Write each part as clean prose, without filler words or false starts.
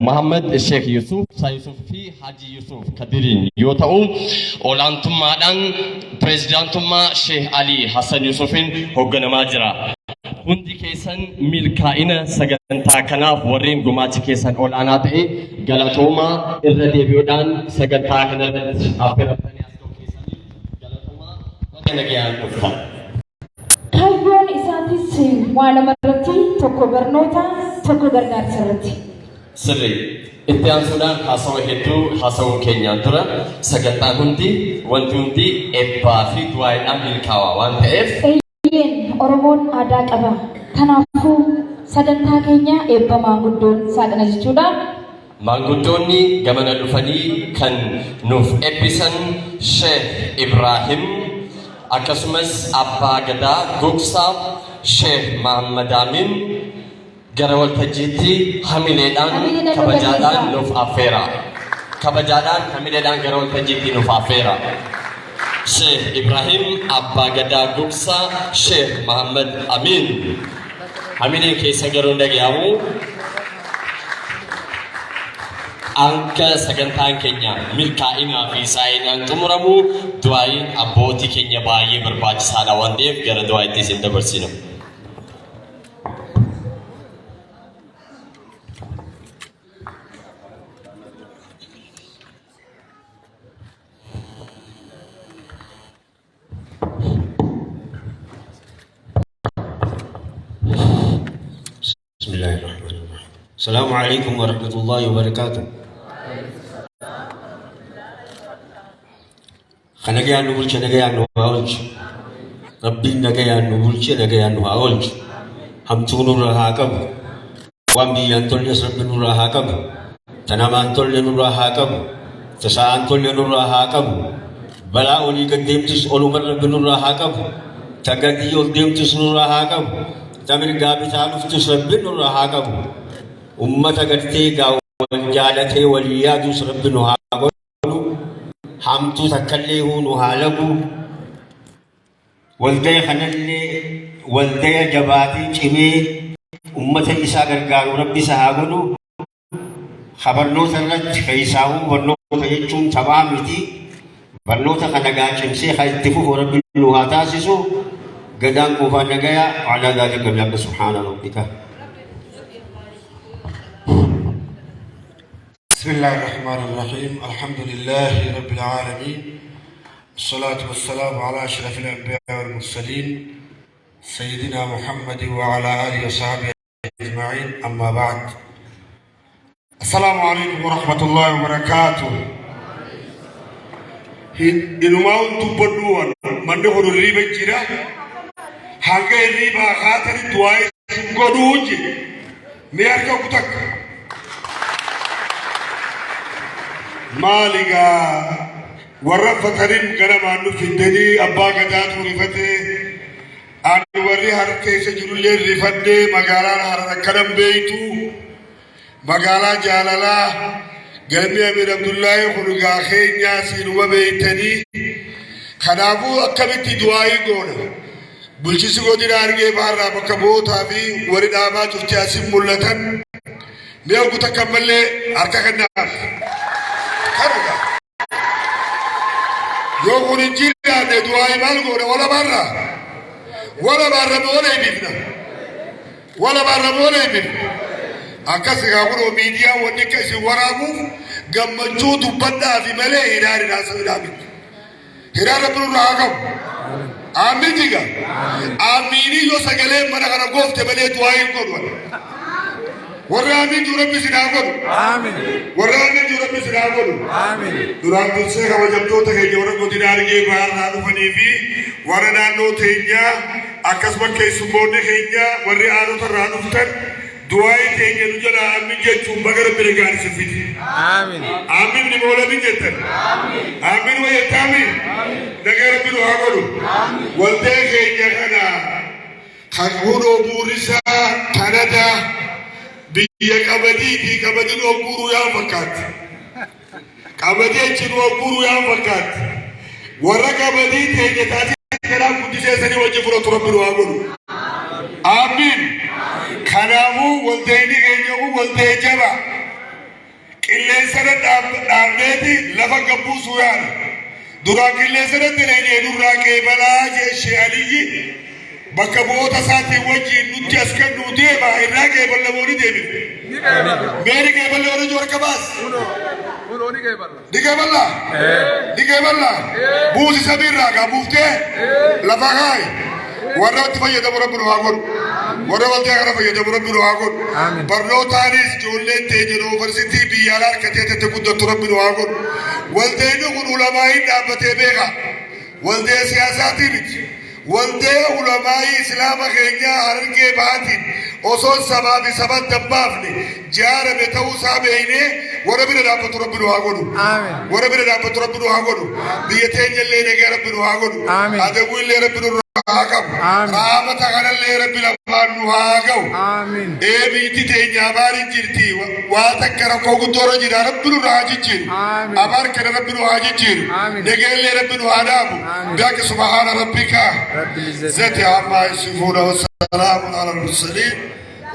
محمد الشيخ يوسف سيوسف في حاجي يوسف كدرين يوتاو أولانتم مادان بريزيدانتم ما شيخ علي حسن يوسفين هوغنا ماجرا هندي كيسان ملكائنا سجنتا كناف ورين قماتي كيسان أولاناتي غلطوما إردي بيودان سجنتا كناف أفرقاني أسكو كيسان غلطوما وكنجيان نفهم كايون إساتيس وانا مرتي توكو برنوتا توكو غرغار سرتي سري اتيان سودان حاسو هدو حاسو كينيان ترى سجنتا هندي وانتوندي إبا في دواي أمير كاوا وانتف ين أورمون أدا كبا كنافو سجنتا كينيا إبا مانغودون ساقنا جتودا مانغودوني غمانا لفني كان نوف إبسان شيخ إبراهيم أكسمس أبا غدا غوكسا شيخ محمد آمين غروال تجيتي حميلدان كبجادان نوف أفيرا كبجادان حميلدان غروال تجيتي نوف أفيرا شيخ إبراهيم أبا غدا غوكسا شيخ محمد آمين حميلين كيسا غرون دقيامو Angka sagantaan keenya milkaa'inaa fi saayinaan xumuramu du'aayin abbootii keenya baay'ee barbaachisaadha waan ta'eef gara du'aayitti isin dabarsina. Bismillahirrahmanirrahim. Assalamualaikum warahmatullahi wabarakatuh. Kanagaya nu bulche nagaya nu haolch Rabbi nagaya nu bulche nagaya nu haolch hamtunu rahakab wambi antolle rabbi nu rahakab tanama antolle nu rahakab tasa antolle nu rahakab bala oli gademtis olumar rabbi nu rahakab tagadi ol demtis nu rahakab tamir gabi tanuftis rabbi nu rahakab ummata gadte gaw jalate waliyadu rabbi nu rahakab hamtu takalle hunu halagu walday khanalli walday jabati chime ummata isa gargaru rabbi sahabulu khabarno sanat khaysahu warno taychum tamamiti warno ta khanaga chimse khaytifu rabbi luhatasisu gadan ko fanagaya ala dalika billahi subhana rabbika بسم الله الرحمن الرحيم الحمد لله رب العالمين الصلاة والسلام على أشرف الأنبياء والمرسلين سيدنا محمد وعلى آله وصحبه أجمعين أما بعد السلام عليكم ورحمة الله وبركاته إنما أنتم بدون من نقول الريبة جرا هنگا الريبة خاطر دعاء قدوج ميارك وقتك مالغا ورفترين كلام عنه في الدنيا أبا قدات ورفته أن وري هركي سجل رفته مقالا هر كلام بيتو مقالا جالالا قلبي أمير عبد الله خلقا خين ياسين وبيتني خنابو أكبت دعائي قونا بلشيس قدر أرغي بارا بكبوتا في ورد آبا جفتياسي ملتن ميو كتكمل لي أركا الناس يوم نجيل هذا دعاء مالغورة ولا برا ولا يبينا ولا يبينا أكاسي غابرو ميديا ونكاسي ورامو جمجو دبنا في ملء هنار ناس هنامي هنار برو راغم آمين جيجا آميني يو سجلة منا كنا قوف تبلي دعاء يقولون ورامين جورب سناقول آمين ورامين جورب سناقول آمين دوران دوسرة كم جبتو تكى جورب كودينار كي بار نادو فنيفي ورنا نو تيجا أكسب كيسمون تيجا وري آلو ترانو فتن دعاء تيجا نجلا آمين جتوم بغير بريغان سفيد آمين آمين نمولا بيجتن آمين ويتامين نغير بيرو هاقولو والده تيجا كنا خنورو بوريسا كندا بيا كبدي دي كبدي نوكورو يا فكات كبدي نوكورو يا فكات ورا كبدي تيجي تاتي كلام كنتي سيسني وجه فرو تربي روابو آمين كلامو والديني إنجو والدي جبا qilleensana dhaabneeti lafa gabbuusuu yaala. Duraan qilleensarratti leenee nurraa qeebalaa jee Aliyyi bakka bu'oota isaatiin wajjin nutti as kan nuu deema irraa qeeballamoo ni deebine. Meeri qeeballee warra ijoollee qabaas. Ni qeeballa. Buusi samiirraa gaa buuftee lafa kaayi. Warra itti fayyadamu rabbi nu haa godhu. Warra waldaa kana fayyadamu rabbi nu haa godhu. Barnootaanis ijoolleen teenya yuunivarsiitii biyya alaa harkatee tette guddattu rabbi nu haa godhu. Waldeen kun ulamaa hin dhaabbatee beeka. Waldee siyaasaatii miti. Waldee ulamaa islaama keenyaa harargee baatiin osoo sabaa fi saban dabbaafne jaarame ta'uu isaa beeknee warra bira dhaabbatu rabbi nu haa godhu. Warra bira dhaabbatu rabbi nu haa godhu. Biyya teenya illee nagee rabbi nu haa godhu. Adabuu illee rabbi nu رحمة على اللي رب الأبان نهاجو إيه بيتي تيجي أبارين جرتي واتكر كوكو دورة جدا رب نهاجي جير أبار كنا رب نهاجي جير نجيل اللي رب نهاجو ذاك سبحان ربك ذات عما يصفون والسلام على المرسلين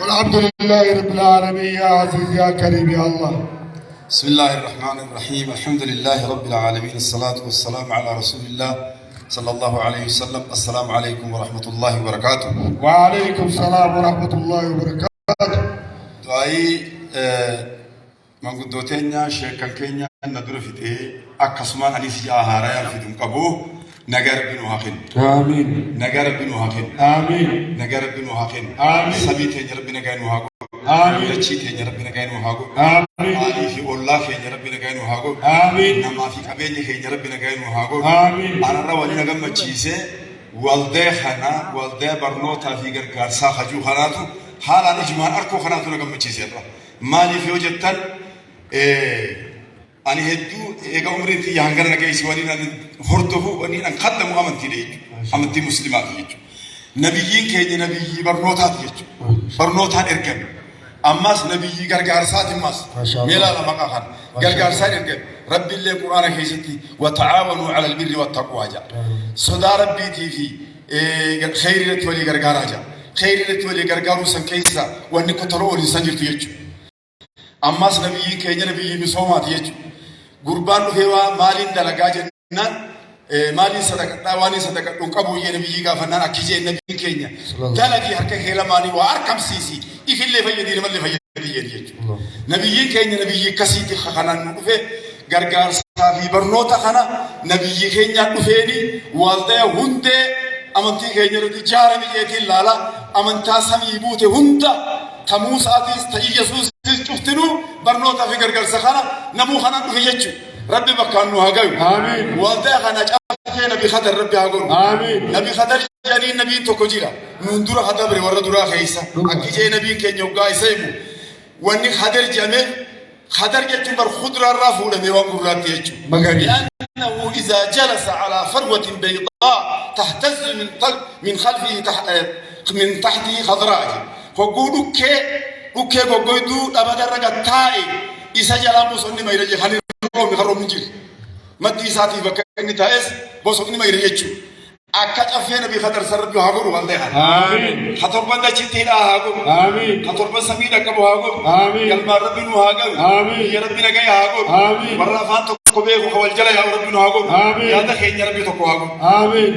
والحمد لله رب العالمين يا عزيز يا كريم يا الله. بسم الله الرحمن الرحيم الحمد لله رب العالمين الصلاة والسلام على رسول الله صلى الله عليه وسلم. السلام عليكم ورحمة الله وبركاته. وعليكم السلام ورحمة الله وبركاته. دعائي من قدوتنا شيخ كينيا ندور في تي أكسمان أنيس جاهارا في دم كبو نجار بنو حقين. آمين. نجار بنو حقين. آمين. نجار بنو حقين. آمين. سبي تجرب بنا كانوا حقو. آمين. لشيء تجرب بنا كانوا حقو. آمين. علي في الله تجرب بنا كانوا حقو. آمين. نما في كبير تجرب بنا كانوا حقو. آمين. أنا رواني نجم متشيسه والده خنا والده برنوتا في غير ساخجو خناتو حالا نجمان أركو خناتو نجم متشيسه مالي في وجهتن أنا هدو إيجا عمري في يهانغر نجايس واني نهردهو واني نقدم أمانتي ليج أمانتي مسلمات ليج نبيين كي نبي برنوتات ليج برنوتات إركب أماس نبي غرغارسات ماس ميلا لما قال غرغارسات إركب ربي اللي قرآن كيستي وتعاونوا على البر والتقوى جا صدا ربي تي في خير لتولي غرغارا جا خير لتولي غرغارو سنكيسا واني كترو لسانجر تيجو أماس نبيين كي نبي مسومات يجو قربان فيوا مالين دلقا جنان مالين صدقة واني صدقة نقبو ينبي فنان أكيجي النبي كينيا دلقي حركة خيلماني وأركم سيسي إفل اللي فيدي رمال اللي فيدي يجو نبيين كينيا نبي كسيتي خانان نوفي غرغار صافي برنوتا خانا نبي كينيا نوفيني والده هنده أمنتي كينيا ردي جارمي جيتي لالا أمنتا سمي بوته هنده تموس آتيس تأي يسوس شفتنو برنوتا في غرغر سخانا نمو خانا نوفي يجو ربي مكانو هاقاو آمين والده خانا جاء نبي خطر ربي هاقاو آمين نبي خطر جانين نبي توكو جيرا نندورا خطر بري ورد دورا خيسا أكي جاي نبي كينيو قاي سيمو واني خطر جامي خطر جاتو بر خضر الرافو لمي وانقرات يجو لأنه إذا جلس على فروة بيضاء تهتز من خلفه من تحته خضراء فقولوا uke gogoidu abada raga tai isa jala bosonni mayre je khani ko mi kharo munjil matti sati bakani taes bosonni mayre yechu akka cafe nabi khadar sarbi hagur walde khan amin khator banda chitila hagur amin khator ban samida kabo hagur amin kalma rabbinu hagur amin ya rabbina gay hagur amin warafat ko be ko wal jala ya rabbinu hagur amin ya da khenya rabbi to ko hagur amin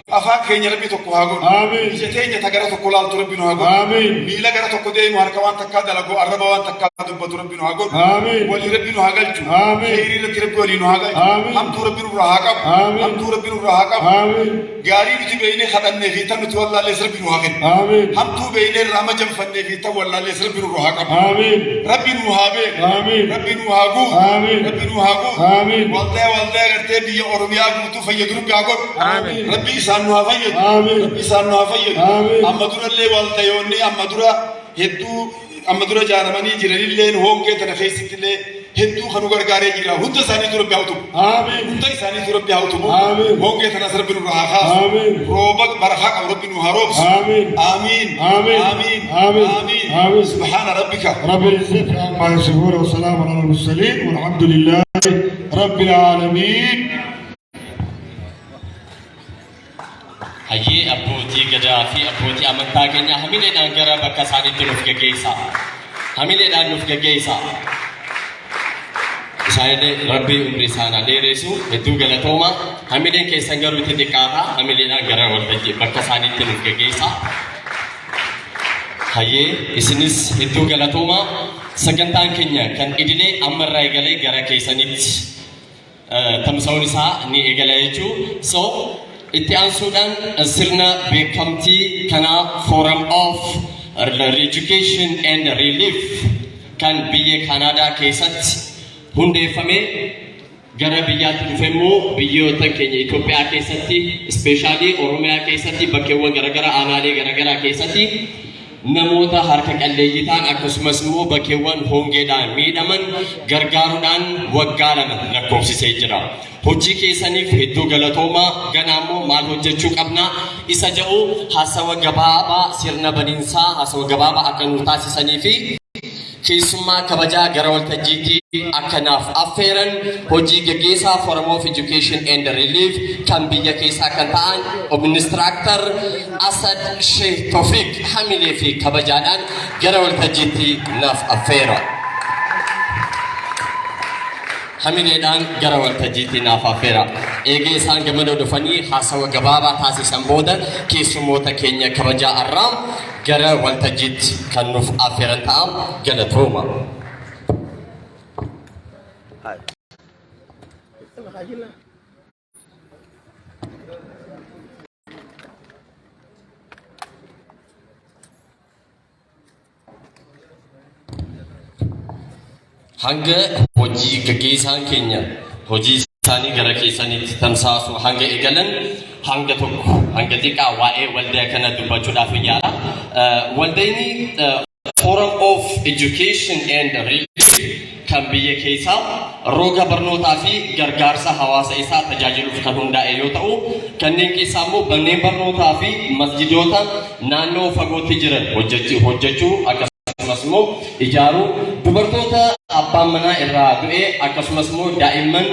أفاق خير ربي تكو هاغو آمين جتين تغيرت كلال ربي نهاغو آمين ميلا غيرت كودي مهركوان تكاد لغو أربعوان تكاد دبت ربي نهاغو آمين ولي ربي نهاغلچو آمين خير ربي ولي نهاغل آمين هم تو ربي نهاغب آمين هم تو ربي نهاغب آمين غاري بيتي بيني خدن في تن تولى ليس ربي نهاغل آمين هم تو بيني رام جم فن في تولى ليس ربي نهاغب آمين ربي نهابه آمين ربي نهاغو آمين ربي نهاغو آمين والله غرتي بي اورميا غوتو فيدرو بياغو آمين ربي سانو هافيد آمين ربي سانو هافيد آمين أمدورا اللي والتيوني أمدورا هدو أمدورا جارماني جرالي لين هون كي تنخيسي اللي هدو خنو غرغاري جرا هندا ساني تورب بياوتو آمين هندا ساني تورب بياوتو آمين هون كي تنصر بنو راخا آمين روبك برخا رب بنو هاروب آمين آمين آمين آمين آمين آمين سبحان ربك رب العزة عما يصفون وسلام على المرسلين والحمد لله رب العالمين. هي أبوتي قدافي أبوتي أمنتا كنيا هميني نانجرا بكا ساني تنفق جيسا هميني نانفق جيسا isaanillee rabbii umrii isaanii dheeressu hedduu galatooma hamileen keessan garuu itti xiqqaata hamileedhaan gara waltajjii bakka isaaniitti nuuf geggeessa. Hayyee isinis hedduu galatooma sagantaan keenya kan idilee ammarraa eegalee gara keessanitti tamsa'uun isaa ni eegala jechuu. So itti aansuudhaan sirna beekamtii kanaa Forum of Education and Relief kan biyya Kanaadaa keessatti hundeeffame gara biyyaatti dhufe immoo biyyoota keenya Itoophiyaa keessatti ispeeshaalii Oromiyaa keessatti bakkeewwan garaagaraa aanaalee garaagaraa keessatti namoota harka qalleeyyii ta'an akkasumas immoo bakkeewwan hongeedhaan miidhaman gargaaruudhaan waggaa 2 lakkoofsisee jira. Hojii keessaniif hedduu galatoomaa ganaa immoo maal hojjechuu qabna isa jedhu haasawa gabaabaa sirna baniinsaa haasawa gabaabaa akka nu taasisanii fi keessummaa kabajaa gara waltajjiitti akkanaaf affeeran hojii gaggeessaa Forum of Education and Relief kan biyya keessaa kan ta'an Obinistiraaktar Asad Sheikh Tawfiq hamilee fi kabajaadhaan gara waltajjiitti naaf affeera. Hamileedhaan gara waltajjiitti naaf affeera. Eegee isaan gammadoo dhufanii haasawa gabaabaa taasisan booda keessummoota keenya kabajaa irraa gara waltajjiitti kan nuuf affeeran ta'a galatooma. Hanga hojii gaggeessaan keenya hojii isaanii gara keessanitti tamsaasu hanga eegalan hanga tokko hanga xiqqaa waa'ee waldaa kana dubbachuudhaaf yaala. Waldayni Forum of Education and Relief kan biyya keessaa roga barnootaa fi gargaarsa hawaasa isaa tajaajiluuf kan hundaa'e yoo ta'u kanneen keessaa immoo manneen barnootaa fi masjidoota naannoo fagootti jiran hojjechuu akkasumas immoo ijaaruu dubartoota abbaan manaa irraa du'e akkasumas immoo daa'imman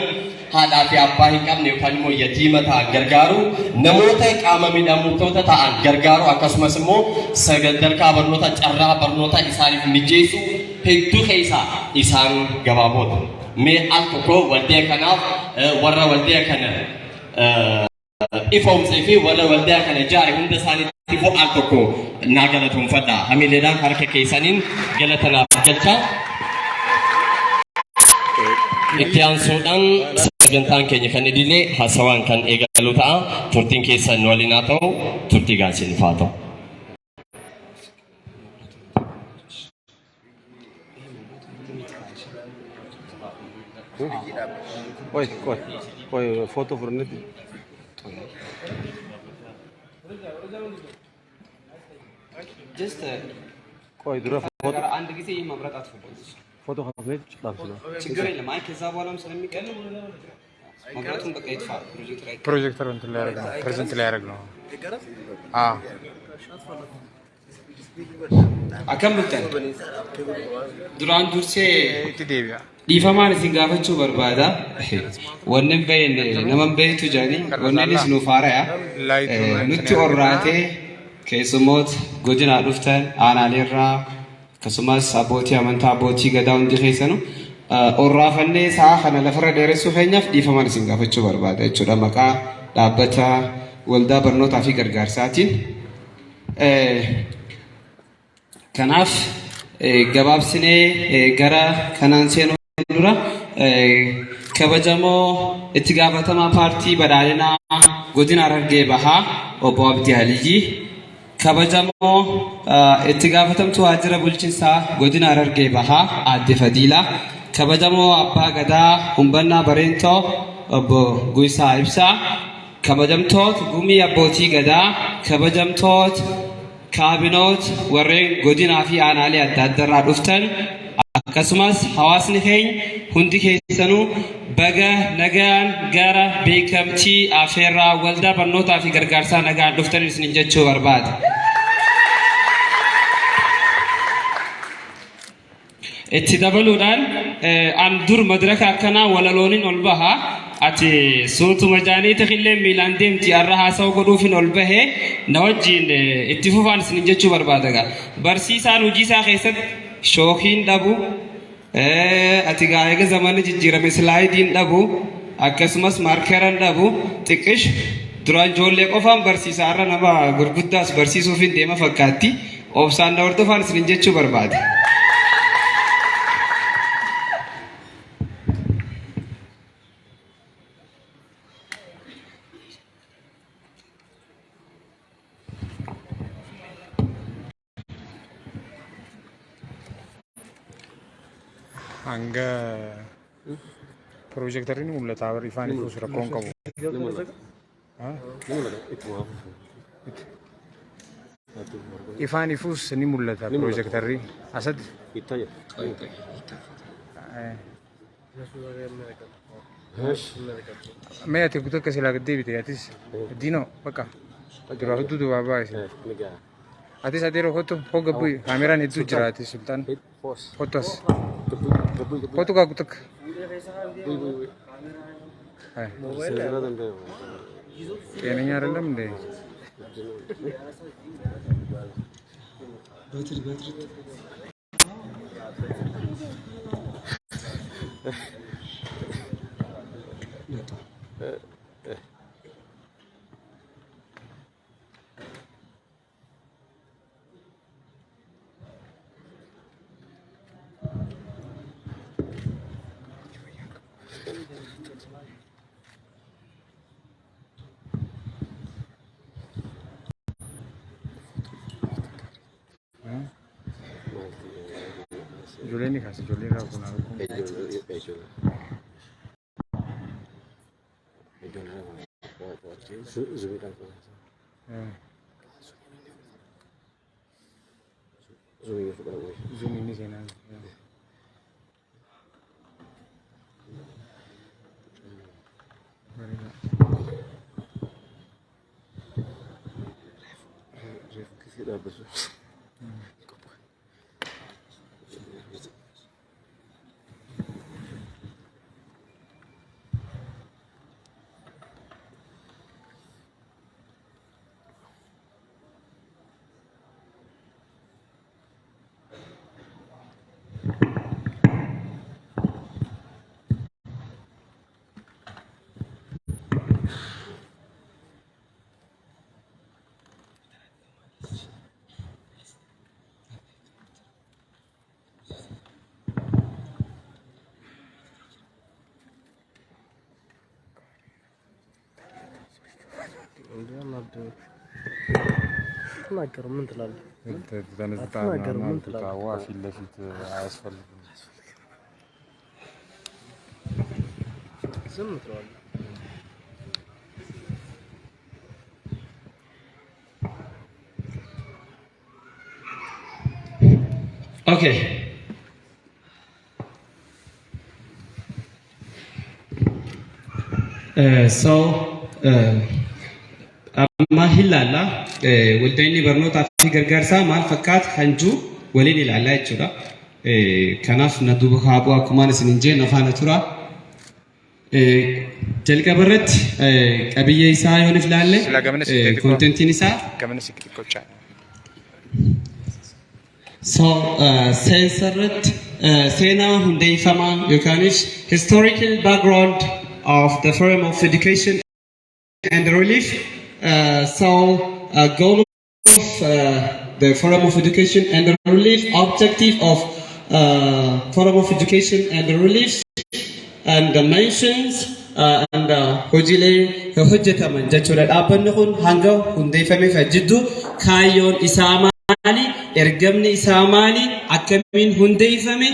haadhaa fi abbaa hin qabne yookaan immoo yatiima ta'an gargaaru namoota qaama miidhamtoota ta'an gargaaru akkasumas immoo sadarkaa barnoota carraa barnoota isaaniif mijeessu hedduu keessaa isaan gabaaboota. Mee al tokko waldaa kanaaf warra waldaa kana ifoomsee fi warra waldaa kana ijaare hunda isaaniitti foo al tokko naa galatoomfadha. Hamileedhaan harka keessaniin galata naaf galcha. Itti aansuudhaan sagantaan keenya kan idilee haasawaan kan eegalu ta'a. Turtiin keessan waliin haa ta'u, turtii gaasiiniif haa ta'u. Koy foto furnitu. Just Koy dura foto አንድ ጊዜ መምረጥ አትፈልጉ foto ከፍነት ጭላፍ ነው ችግር የለም። አይ ከዛ በኋላም ስለሚቀር መምረጡን በቃ ይጥፋ። ፕሮጀክተር እንትን ላይ ያደርግ ነው ፕሬዘንት ላይ ያደርግ ነው akkam bultan duraan dursee itti deebi'a dhiifamaan isin gaafachuu barbaada. Wanni bayin nama beektu jaani wanni nuuf haaraya nutti orraatee keessummoota godinaa dhuftan aanaaleerraa akkasumas abbootii amantaa abbootii gadaa hundi keessanu orraafannee sa'a kana lafarra dheeressuu keenyaaf dhiifamaan isin gaafachuu barbaada jechuudha maqaa dhaabbata waldaa barnootaa fi gargaarsaatiin. Kanaaf gabaabsinee gara kanaan seenuu dura kabajamoo itti gaafatamaa paartii badhaadhinaa godina Harargee Bahaa obbo Abdii Aliyyi kabajamoo itti gaafatamtuu waajjira bulchiinsaa godina Harargee Bahaa aadde Fadiilaa kabajamoo abbaa gadaa Humbannaa Bareentoo obbo Guyisaa Ibsaa kabajamtoota gumii abbootii gadaa kabajamtoota kaabinoota warreen godinaa fi aanaalee adda addaarraa dhuftan akkasumas hawaasni keenya hundi keessanuu baga nagaan gara beekamtii afeerraa waldaa barnootaa fi gargaarsaa nagaan dhuftan isin jechuu barbaada. Itti dabaluudhaan an dur madraka akkanaa walalooniin ol baha ati suutuma jaaniita qillee miilaan deemti arra haasawu godhuufin ol bahe na wajjiin itti fufaan isin jechuu barbaada. Barsiisaan hojii isaa keessatti shookiin dhabu ati gaa'eega zamanni jijjiirame slaayidiin dhabu akkasumas maarkeran dhabu xiqish duraan ijoollee qofaan barsiisaa irra nama gurguddaas barsiisuuf hin deema fakkaatti obsaan na hordofaan isin jechuu barbaade. hanga projektarin mul'ata bar ifaan ifus rakkoon qabu. ifaan ifus ni mul'ata projektarri asad mee ati kutaa akka silaa gad deebite atis diinoo bakka duraa hedduu dubaabaa isin atis adeeroo hoto hogga bu'i kaameraan hedduu jira ati sultaan hotos hotu kaa kutak keenanya አይደለም እንዴ Joleni kasi joleni aku nak. Zoom ini sana. تناقر من تلال تناقر من تلال وافي اللي فيت اسفل زم تلال Okay. Amma hilalla waldayni barnootaa fi gargaarsaa maal fakkaata hanjuu waliin ilaalaa jechuudha. Kanaaf na duuba kaaboo akkumaan isin hin jenne afaana tura. Jalqaba irratti qabiyyee isaa yoo ilaalle kontentiin isaa seensarratti seenaa hundeeffamaa yookaanis historical background of the Forum of Education and Relief. Goal of the Forum of Education and Relief, objective of Forum of Education and Relief, and the mentions and hojiilee hojjetaman jechuudha. Dhaabbanni kun hanga hundeeffame fajjiddu kaayyoon isaa maali, ergamni isaa maali, akkamiin hundeeffame,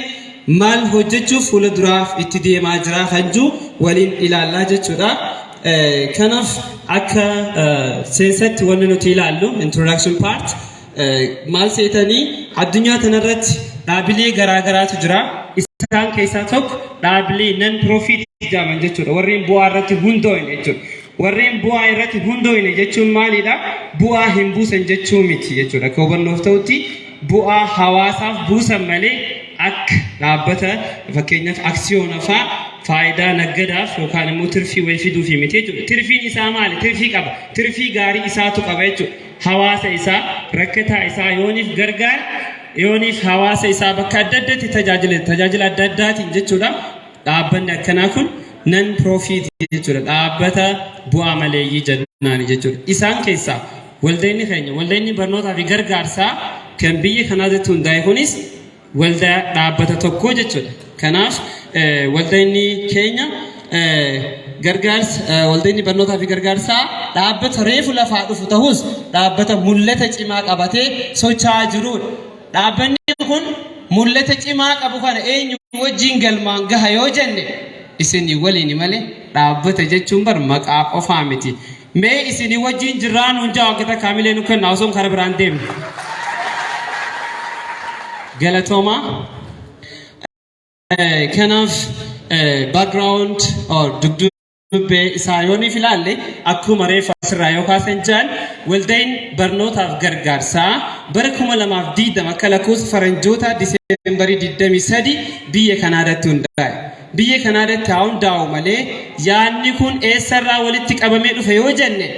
maal hojjechuuf fuula duraaf itti deemaa jira hanjuu waliin ilaallaa jechuudha. Kanaaf akka seensatti wanni nuti ilaallu introduction part maal seetanii addunyaa tanarratti dhaabilee garaagaraatu jira. Isaan keessaa tokko dhaabilee non profit jedhaman jechuudha. Warreen bu'aa irratti hundoofne jechuudha. Warreen bu'aa irratti hundoofne jechuun maalidha? Bu'aa hin buusan jechuu miti jechuudha. Akka hubannoof ta'utti bu'aa hawaasaaf buusan malee akka dhaabbata fakkeenyaaf aksiyoona fa'aa faayidaa naggadaaf yookaan immoo tirfii wayii fiduuf miti jechuudha. Tirfiin isaa maali? Tirfii qaba. Tirfii gaarii isaatu qaba jechuudha. Hawaasa isaa rakkataa isaa yooniif gargaara yooniif hawaasa isaa bakka adda addaatti tajaajila adda addaatiin jechuudha. Dhaabbanni akkanaa kun nan profit jechuudha. Dhaabbata bu'aa maleeyyii jennaani jechuudha. Isaan keessaa waldeenni keenya waldeenni barnootaa fi gargaarsaa kan biyya kanaatti hundaa'e kunis waldaa dhaabbata tokko jechuudha. Kanaaf waldeenni keenya gargaarsa waldeenni barnootaa fi gargaarsaa dhaabbata reefu lafaa dhufu ta'us dhaabbata mul'ata cimaa qabatee socho'aa jirudha. Dhaabbanni kun mul'ata cimaa qabu kana eenyu wajjin galmaan gaha yoo jenne isinii waliin malee dhaabbata jechuun bar maqaa qofaa miti. Mee isinii wajjin jirraan hundaa waqtii kaamilee nu kenna osoo karaa biraan deemne. Galatooma. Kanaaf background or dubbii isaa yooniif ilaalle akkuma reeffa asirraa yoo kaasan jaan waldaan barnootaaf gargaarsaa bara 2020 akka lakkoofsa faranjoota Diseembarii 23 biyya Kanaadaatti hundaa'e. Biyya Kanaadaatti haa hundaa'u malee yaadni kun eessarraa walitti qabamee dhufe yoo jenne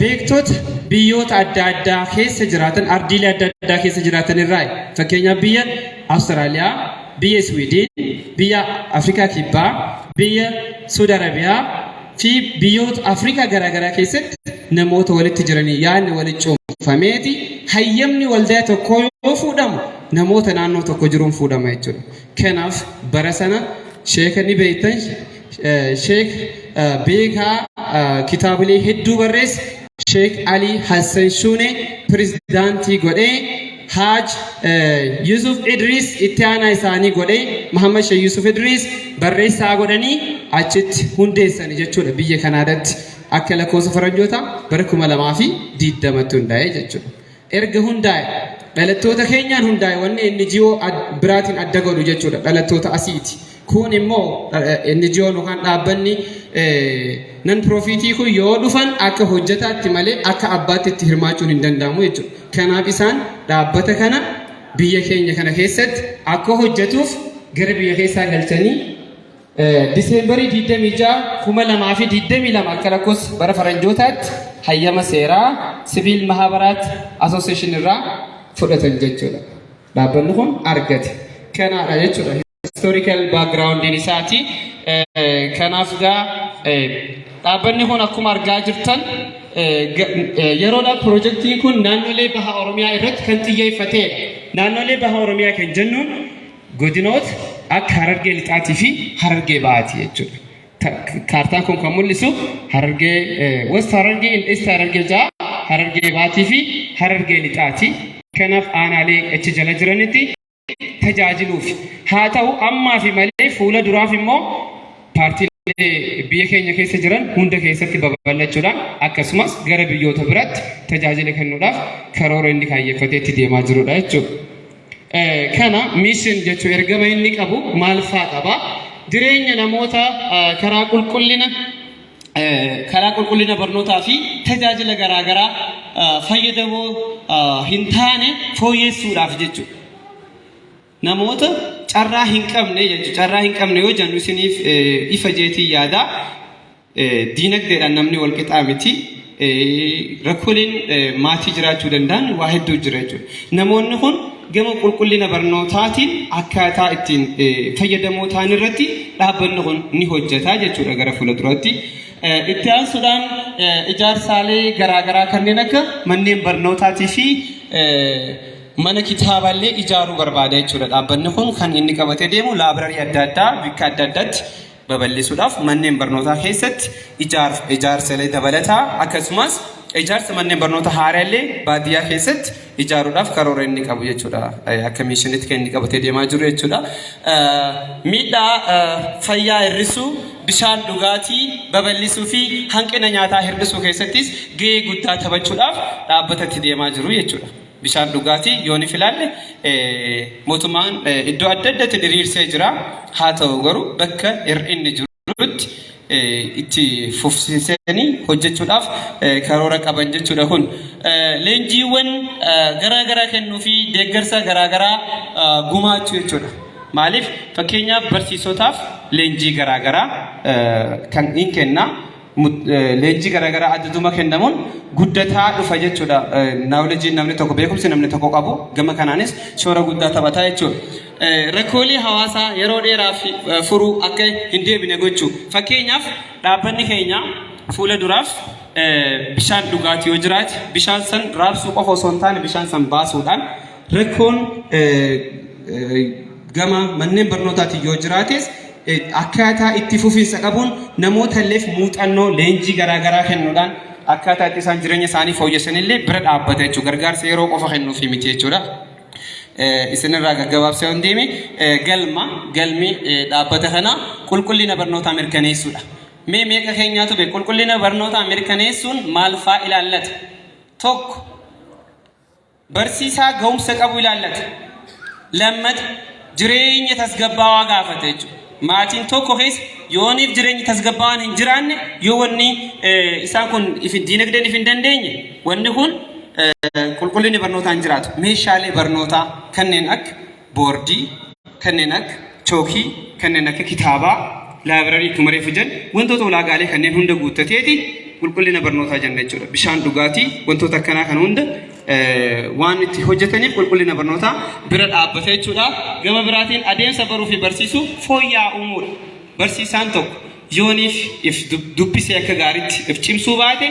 beektota biyyoota adda addaa keessa jiraatan ardiilee adda addaa keessa jiraatan irraa fakkeenyaaf biyya Awustiraaliyaa, biyya Swiidin, biyya Afrikaa Kibbaa, biyya Saudi Arabiyaa fi biyyoota Afrikaa garaagaraa keessatti namoota walitti jiranii yaadni walitti cuunfameeti hayyamni waldaa tokko yoo fuudhamu namoota naannoo tokko jiruun fuudhama jechuudha. Kanaaf bara sana sheeka ni beektan sheek beekaa kitaabilee hedduu barreesse Sheek Ali Hassan Shune pirezidaantii godhee Haj Yusuf Idris itti aanaa isaanii godhee Muhammad Sheikh Yusuf Idris barreessaa godhanii achitti hundeessan jechuudha biyya Kanaadaatti akka lakkoofsa faranjoota bara 2020tti hundaa'e jechuudha. Erga hundaa'e dhalattoota keenyaan hundaa'e wanni NGO biraatiin adda godhu jechuudha dhalattoota asiiti. Kun immoo NGO yookaan dhaabbanni nan profitii kun yoo dhufan akka hojjetaatti malee akka abbaatti itti hirmaachuun hin danda'amu jechuudha. Kanaaf isaan dhaabbata kana biyya keenya kana keessatti akka hojjetuuf gara biyya keessaa galchanii Diseembarii 26 akka lakkoofsa bara faranjootaatti hayyama seeraa siviil mahabaraat asooseeshin irraa fudhatan jechuudha. Dhaabbanni kun argate kanaadha jechuudha. Historical background isaati. Kanaaf gaa dhaabbanni kun akkuma argaa jirtan yeroodhaaf piroojeektiin kun naannolee baha Oromiyaa irratti kan xiyyeeffatedha. Naannolee baha Oromiyaa kan jennuun godinoota akka Harargee Lixaatii fi Harargee Bahaati jechuudha. Kaartaan kun kan mul'isu Harargee West Harargee, East Harargee ja'a, Harargee Bahaatii fi Harargee Lixaati. Kanaaf aanaalee achi jala jiranitti tajaajiluuf haa ta'u ammaa fi malee fuula duraaf immoo paartiilee biyya keenya keessa jiran hunda keessatti babal'achuudhaan akkasumas gara biyyoota biraatti tajaajila kennuudhaaf karoora inni kaayeffateetti deemaa jirudha jechuudha. Kana mission jechuun ergama inni qabu maal fa'aa qaba? Jireenya namoota karaa qulqullina barnootaa fi tajaajila garaagaraa fayyadamoo hin taane fooyyessuudhaaf jechuudha. Namoota carraa hin qabne jechuudha. Carraa hin qabne yoo jennu isiniif ifa jeetii yaada diinagdeedhaan namni wal qixaa miti. Rakkooleen maatii jiraachuu danda'an waa hedduu jira jechuudha. Namoonni kun gama qulqullina barnootaatiin akkaataa ittiin fayyadamoo ta'an irratti dhaabbanni kun ni hojjeta jechuudha gara fuulduraatti. Itti aansuudhaan ijaarsaalee garaagaraa kanneen akka manneen barnootaatii fi mana kitaaballee ijaaruu barbaada jechuudha. Dhaabbanni kun kan inni qabatee deemu laabrarii adda addaa bakka adda addaatti babal'isuudhaaf manneen barnootaa keessatti ijaarsalee dabalataa akkasumas ijaarsa manneen barnoota haaraallee baadiyyaa keessatti ijaaruudhaaf karoora inni qabu jechuudha. Akka miishinitti kan inni qabatee deemaa jiru jechuudha. Miidhaa fayyaa hir'isuu, bishaan dhugaatii babal'isuu fi hanqina nyaataa hir'isuu keessattis gahee guddaa taphachuudhaaf dhaabbatatti deemaa jiru jechuudha. Bishaan dhugaatii yoo ni ilaalle mootummaan iddoo adda addaatti diriirsee jira. Haa ta'u garuu bakka hir'inni jirutti itti fufsiisanii hojjechuudhaaf karoora qaban jechuudha kun. Leenjiiwwan garaagaraa kennuu fi deeggarsa garaagaraa gumaachuu jechuudha. Maaliif fakkeenyaaf barsiisotaaf leenjii garaagaraa kan inni kenna. leenjii garaagaraa adduma kennamuun guddataa dhufa jechuudha. Naawuleejiin namni tokko beekumsi namni tokko qabu gama kanaanis shoora guddaa taphataa jechuudha. Rakkoolee hawaasaa yeroo dheeraaf furuu akka hin deebine gochuu. Fakkeenyaaf dhaabbanni keenya fuula duraaf bishaan dhugaatii yoo jiraate bishaan san raabsuu qofa osoo hin taane bishaan san baasuudhaan rakkoon gama manneen barnootaatiin yoo jiraates akkaataa itti fufiinsa qabuun namoota illeef muuxannoo leenjii garaagaraa kennuudhaan akkaataa itti isaan jireenya isaanii fooyyessanillee bira dhaabbata jechuudha. Gargaarsa yeroo qofa kennuufi miti jechuudha. Isinirraa gaggabaabsee hin deeme galmi dhaabbata kana qulqullina barnootaa mirkaneessuudha. Mee meeqa keenyaatu beeku qulqullina barnootaa mirkaneessuun maal fa'aa ilaallata? Tokko barsiisaa ga'umsa qabu ilaallata. Lammata jireenya tasgabbaawaa gaafata jechuudha. Maatiin tokko keessa yooniif jireenya tasgabbaawaan hin jiraanne yoo wanni isaan kun diinagdeen if hin dandeenye wanni kun qulqullinni barnootaa hin jiraatu. Meeshaalee barnootaa kanneen akka boordii, kanneen akka chookii, kanneen akka kitaabaa, laabireerii itti maree fijan wantoota ulaagaalee kanneen hunda guuttateeti qulqullina barnootaa jenna jechuudha. Bishaan dhugaatii wantoota akkanaa kan hunda waan itti hojjetaniif qulqullina barnootaa bira dhaabbata jechuudha. Gama biraatiin adeemsa baruu fi barsiisuu fooyya'aa uumuudha. Barsiisaan tokko yooniif if dubbisee akka gaariitti if cimsuu baate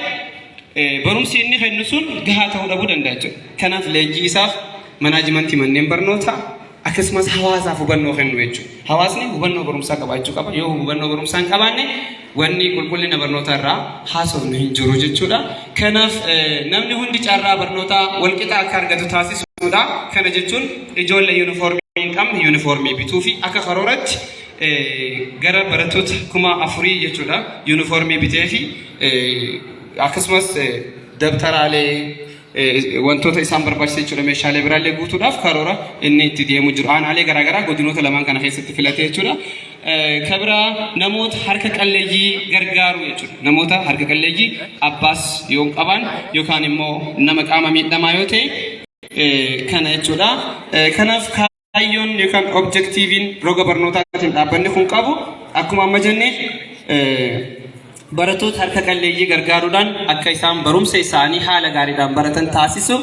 barumsi inni kennu sun gahaa ta'uu dhabuu danda'a jechuudha. Kanaaf leenjii isaaf manaajimentii manneen barnootaa akkasumas hawaasaaf hubannoo kennu jechuudha. Hawaasni hubannoo barumsaa qabaachuu qaba. Yoo hubannoo barumsaa hin qabaanne wanni qulqullina barnootaa irraa haasofnu hin jiru jechuudha. Kanaaf namni hundi carraa barnootaa walqixa akka argatu taasisuudha. Kana jechuun ijoollee yuunifoormii hin qabne yuunifoormii bituu fi akka karooratti gara barattoota 4,000 jechuudha yuunifoormii bitee fi akkasumas dabtaraalee wantoota isaan barbaachisan jechuudha meeshaalee biraallee guutuudhaaf karoora inni itti deemu jiru. Aanaalee garaagaraa godinoota lamaan kana keessatti filatee jechuudha. Kabira namoota harka qalleeyyii gargaaru jechuudha. Namoota harka qalleeyyii abbaas yoo qaban yookaan immoo nama qaama miidhamaa yoo ta'e kana jechuudha. Kanaaf kaayyoon yookaan objektiiviin roga barnootaatiin dhaabbanni kun qabu akkuma amma jennee barattoota harka qalleeyyii gargaaruudhaan akka isaan barumsa isaanii haala gaariidhaan baratan taasisu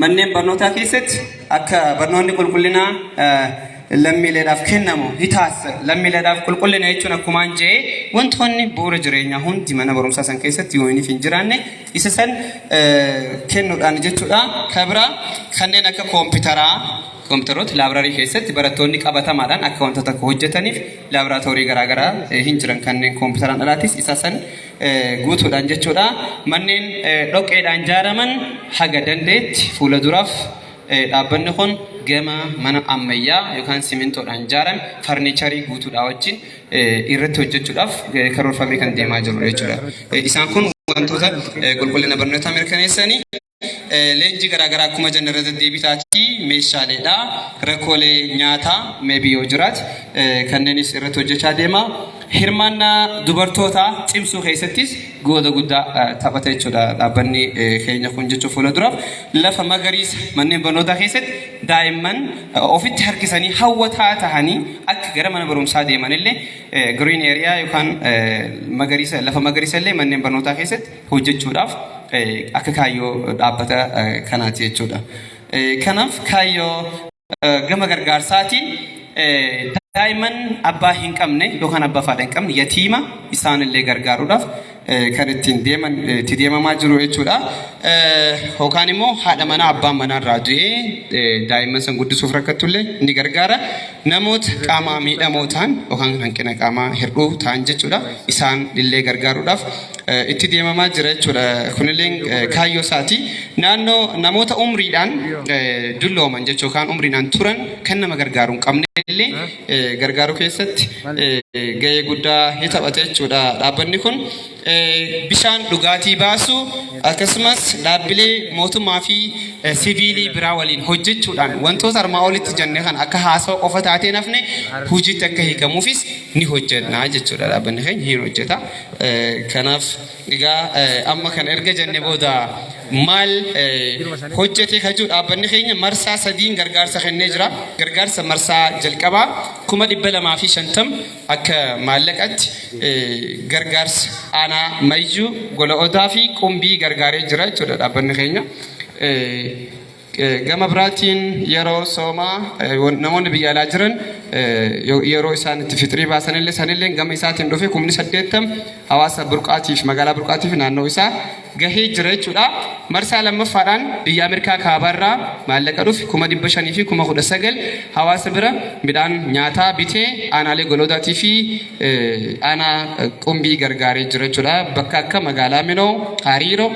manneen barnootaa keessatti akka barnoonni qulqullinaa lammiileedhaaf kennamu hitaassa. Lammiileedhaaf qulqullina jechuun akkumaan jedhee wantoonni bu'uura jireenyaa hundi mana barumsaa san keessatti yoo hin jiraanne isa san kennuudhaan jechuudha. Kabira kanneen akka kompiitaroota laabireerii keessatti barattoonni qabatamaadhaan akka wantoota akka hojjetaniif laaboraatoorii garaagaraa hin jiran kanneen kompiitaraan alaatis isa san guutuudhaan jechuudha. Manneen dhoqqeedhaan ijaaraman haga dandeetti fuula duraaf dhaabbanni kun gama mana ammayyaa yookaan simintoodhaan ijaarame farniicharii guutuudhaa wajjin irratti hojjechuudhaaf karoorfamee kan deemaa jiru jechuudha. Isaan kun wantoota qulqullina barnootaa mirkaneessanii leenjii garaagaraa akkuma jenne irra deddeebitaatii meeshaaleedha. Rakkoolee nyaataa meebii yoo jiraate kanneenis irratti hojjechaa deema. Hirmaannaa dubartootaa cimsuu keessattis qooda guddaa taphata jechuudha dhaabbanni keenya kun jechuun fuula duraaf lafa magariisa manneen barnootaa keessatti daa'imman ofitti harkisanii hawwataa tahanii akka gara mana barumsaa deemanillee green area yookaan magariisa lafa magariisa illee manneen barnootaa keessatti hojjechuudhaaf akka kaayyoo dhaabbata kanaati jechuudha. Kanaaf kaayyoo gama gargaarsaatiin daa'imman abbaa hin qabne yookaan abbaa fi haadha hin qabne yatiima isaanillee gargaaruudhaaf kan itti deemamaa jiru jechuudha. Yookaan immoo haadha manaa abbaan manaa irraa du'ee daa'imman san guddisuuf rakkatullee ni gargaara. Namoota qaamaa miidhamoo ta'an yookaan hanqina qaamaa hir'uu ta'an jechuudha. Isaan illee gargaaruudhaaf itti deemamaa jira jechuudha. Kunillee kaayyoo isaati. Naannoo namoota umriidhaan dullooman jechuudha yookaan umriidhaan turan kan nama gargaaru hin qabne illee gargaaruu keessatti gahee guddaa ni taphata jechuudha. Dhaabbanni kun bishaan dhugaatii baasuu akkasumas dhaabbilee mootummaa fi siviilii biraa waliin hojjechuudhaan wantoota armaa olitti jenne kan akka haasawaa qofa taatee nafne hojiitti akka hiikamuufis ni hojjenna jechuudha. Dhaabbanni keenya hin hojjeta. Kanaaf egaa amma kan erga jenne booda maal hojjete kajuu dhaabbanni keenya marsaa sadiin gargaarsa kennee jira. Gargaarsa marsaa jalqabaa 250 akka maallaqatti gargaarsa aanaa mayyuu gola odaa fi qumbii gargaaree jira jechuudha dhaabbanni keenya. Gama biraatiin yeroo soomaa namoonni biyya alaa jiran yeroo isaan itti fixrii baasanillee sanillee gama isaatiin dhufe 80 hawaasa burqaatiif magaalaa burqaatiif naannoo isaa gahee jira jechuudha. Marsaa lammaffaadhaan biyya Ameerikaa kaabaarraa maallaqa dhufe 500 fi 19 hawaasa bira midhaan nyaataa bitee aanaalee golodaatii fi aanaa qumbii gargaaree jira jechuudha. Bakka akka magaalaa Minoo, Hariiroo,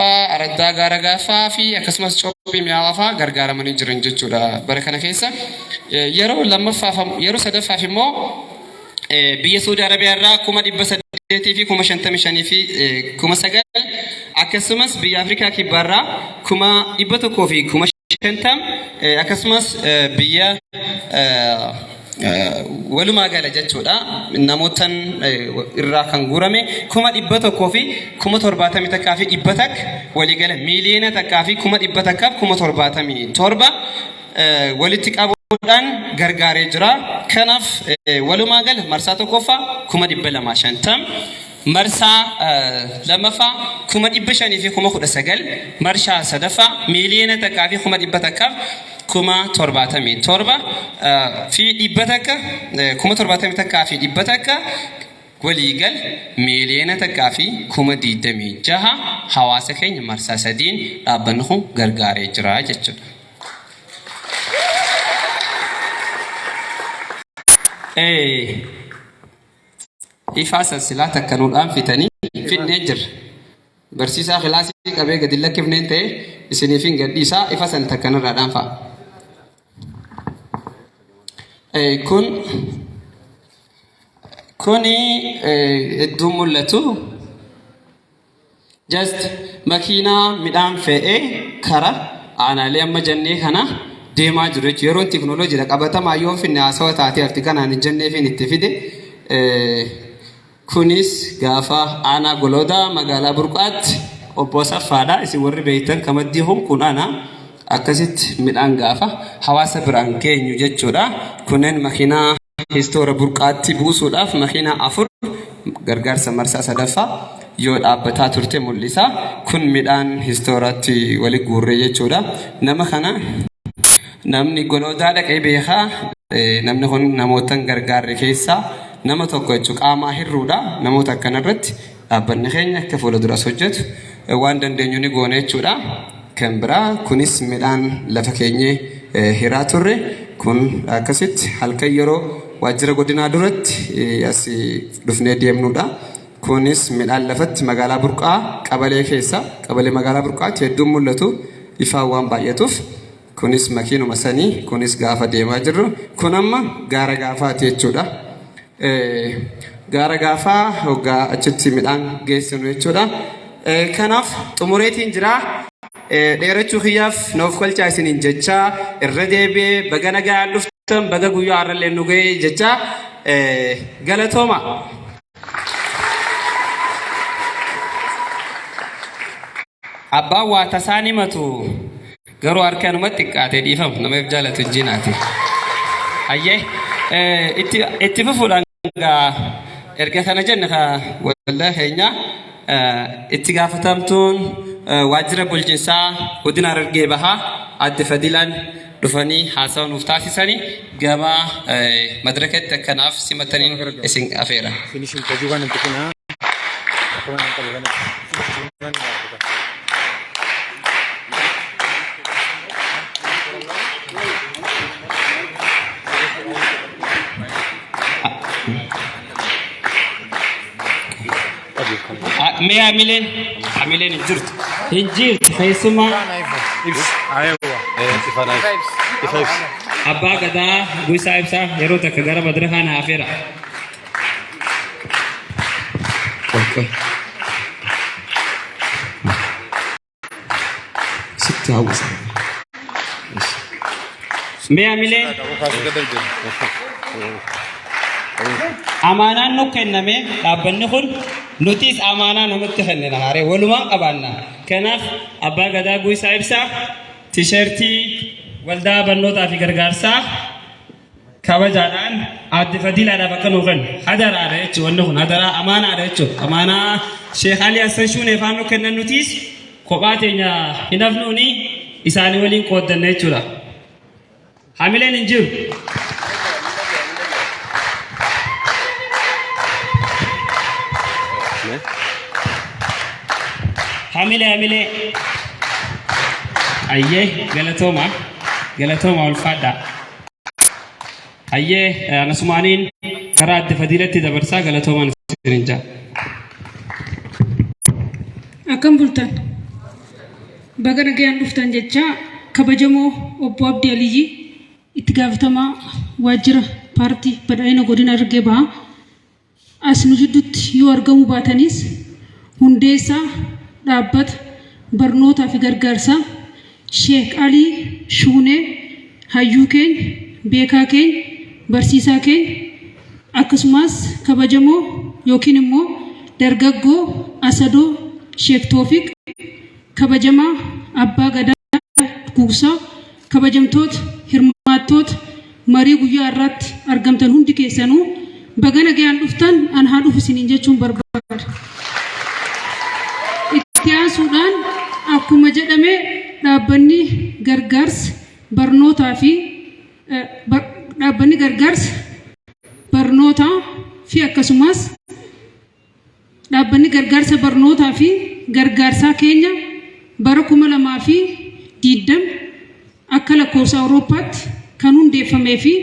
Araddaa gaara gaafaa fi akkasumas coopii mi'aawaa gargaaramanii jiran jechuudha. Bara kana keessa yeroo sadaffaaf immoo biyya Saudi Arabiyaa irraa 800 fi 55 fi 9,000 akkasumas biyya Afrikaa kibbaa irraa 100 fi 50 akkasumas biyya walumaa gala jechuudha. Namootan irraa kan guurame 100 fi 70 takkaa fi 100 takka waliigala miiliyoona takkaa fi 100 takkaa fi 77 walitti qabuudhaan gargaaree jira. Kanaaf walumaa gala marsaa tokkoffaa 250 marsaa lammaffaa 500 fi 19 marsaa sadaffaa miiliyoona takkaa fi 100 takkaa 77 fi 100 takka 70 takkaa fi 100 takka waliigal miiliyoona takkaa fi 26 hawaasa keenya marsaa sadiin dhaabbanni kun gargaaree jira jechuudha. Ifaa silsilaa takkanuudhaan fitanii fidnee jirra. Barsiisaa kilaasii qabee gadi lakkifneen ta'e isiniif hin gadhiisaa ifa san takkanirraadhaan fa'a. Kuni iddoo mul'atu just makiinaa midhaan fe'ee karaa aanaalee amma jennee kana deemaa jiru jechuudha. Yeroon teknooloojiidha qabatamaa yoo finne haasawaa taatee arti kanaan jennee fi itti fide. Kunis gaafa aanaa Goloodaa magaalaa Burqaatti obbo Saffaadha. Isin warri beektan kamaddii kun aanaa akkasitti midhaan gaafa hawaasa biraan geenyu jechuudha. Kunneen makiinaa histoora Burqaatti buusuudhaaf makiinaa 4 gargaarsa marsaa sadaffaa yoo dhaabbataa turte mul'isa. Kun midhaan histooraatti wali guurree jechuudha. Nama kana namni Goloodaa dhaqee beekaa namni kun namootan gargaarre keessaa nama tokko jechuudha. Qaamaa hirruudha. Namoota akkanarratti dhaabbanni keenya akka fuulduras hojjetu waan dandeenyu ni goone jechuudha. Kan biraa kunis midhaan lafa keenyee hiraa turre kun akkasitti halkan yeroo waajjira godinaa duratti as dhufnee deemnudha. Kunis midhaan lafatti magaalaa Burqaa qabalee keessa qabalee magaalaa Burqaatti hedduun mul'atu ifaan waan baay'atuuf kunis makiinuma sanii kunis gaafa deemaa jirru kun amma gaara gaafaati jechuudha. Gaara gaafaa hoggaa achitti midhaan geessinu jechuudha. Kanaaf xumureetiin jira. Dheerachuu kiyyaaf noof kolchaa isiniin jechaa irra deebi'ee baga nagaan dhuftan baga guyyaa har'allee nu ga'ee jechaa galatooma. Abbaan waa tasaan himatu garuu harkanumatti xiqqaatee dhiifamu namaaf jaalatu jinaati. Ayyee itti fufuudhaan erga kana jenne waldaa keenya itti gaafatamtuun waajjira bulchiinsaa godina Harargee Bahaa adde Fadilaan dhufanii haasawa nuuf taasisanii gama madirakatti akkanaaf simatanii isin afeera. Mee amileen hin jirtu keessumaa abbaa gadaa Guusaa Ibsaa yeroo takka gara madirakaa na afeera. Sitti hawwisa. Mee amileen amaanaan nu kenname dhaabbanni kun nutis amaanaa namatti kennina maaree walumaan qabaannaa. Kanaaf abbaa gadaa Guuyisaa Ibsaa tiishertii waldaa barnootaa fi gargaarsaa kabajaadhaan adde Fadiilaadhaaf akka nuuf kennu hadaraadha jechuudha. Wanni kun hadaraa amaanaadha jechuudha. Amaanaa Sheekh Ali Hassan Shuunee faana kennan nutiis kophaa teenya hin hafnuuni isaanii waliin qooddanne jechuudha. Hamileen hin jiru. Hamilee ayyee galatooma ulfaadha. Ayyee anasumaaniin karaa adde Fadiilatti dabarsaa galatoomaan isin jaa. Akkam bultan baga nagayaan dhuftan jecha kabajamoo obbo Abdii Aliyyi itti gaafatamaa waajjira paartii badhaadhina godina Harargee Bahaa as nu jidduutti yoo argamuu baatanis hundeessaa dhaabbata barnootaa fi gargaarsaa Sheekh Ali Shuunee hayyuu keenya beekaa keenya barsiisaa keenya akkasumas kabajamoo yookiin immoo dargaggoo Asadoo Sheekh Toofiq kabajamaa abbaa gadaa Guusaa kabajamtoota hirmaattoota marii guyyaa irratti argamtan hundi keessanuu baga nagayaan dhuftan an haa dhufu isiniin jechuun barbaada. Itti aansuudhaan akkuma jedhame dhaabbanni gargaarsa barnootaa fi akkasumas dhaabbanni gargaarsa barnootaa fi gargaarsaa keenya bara 2020 akka lakkoofsa Awurooppaatti kan hundeeffamee fi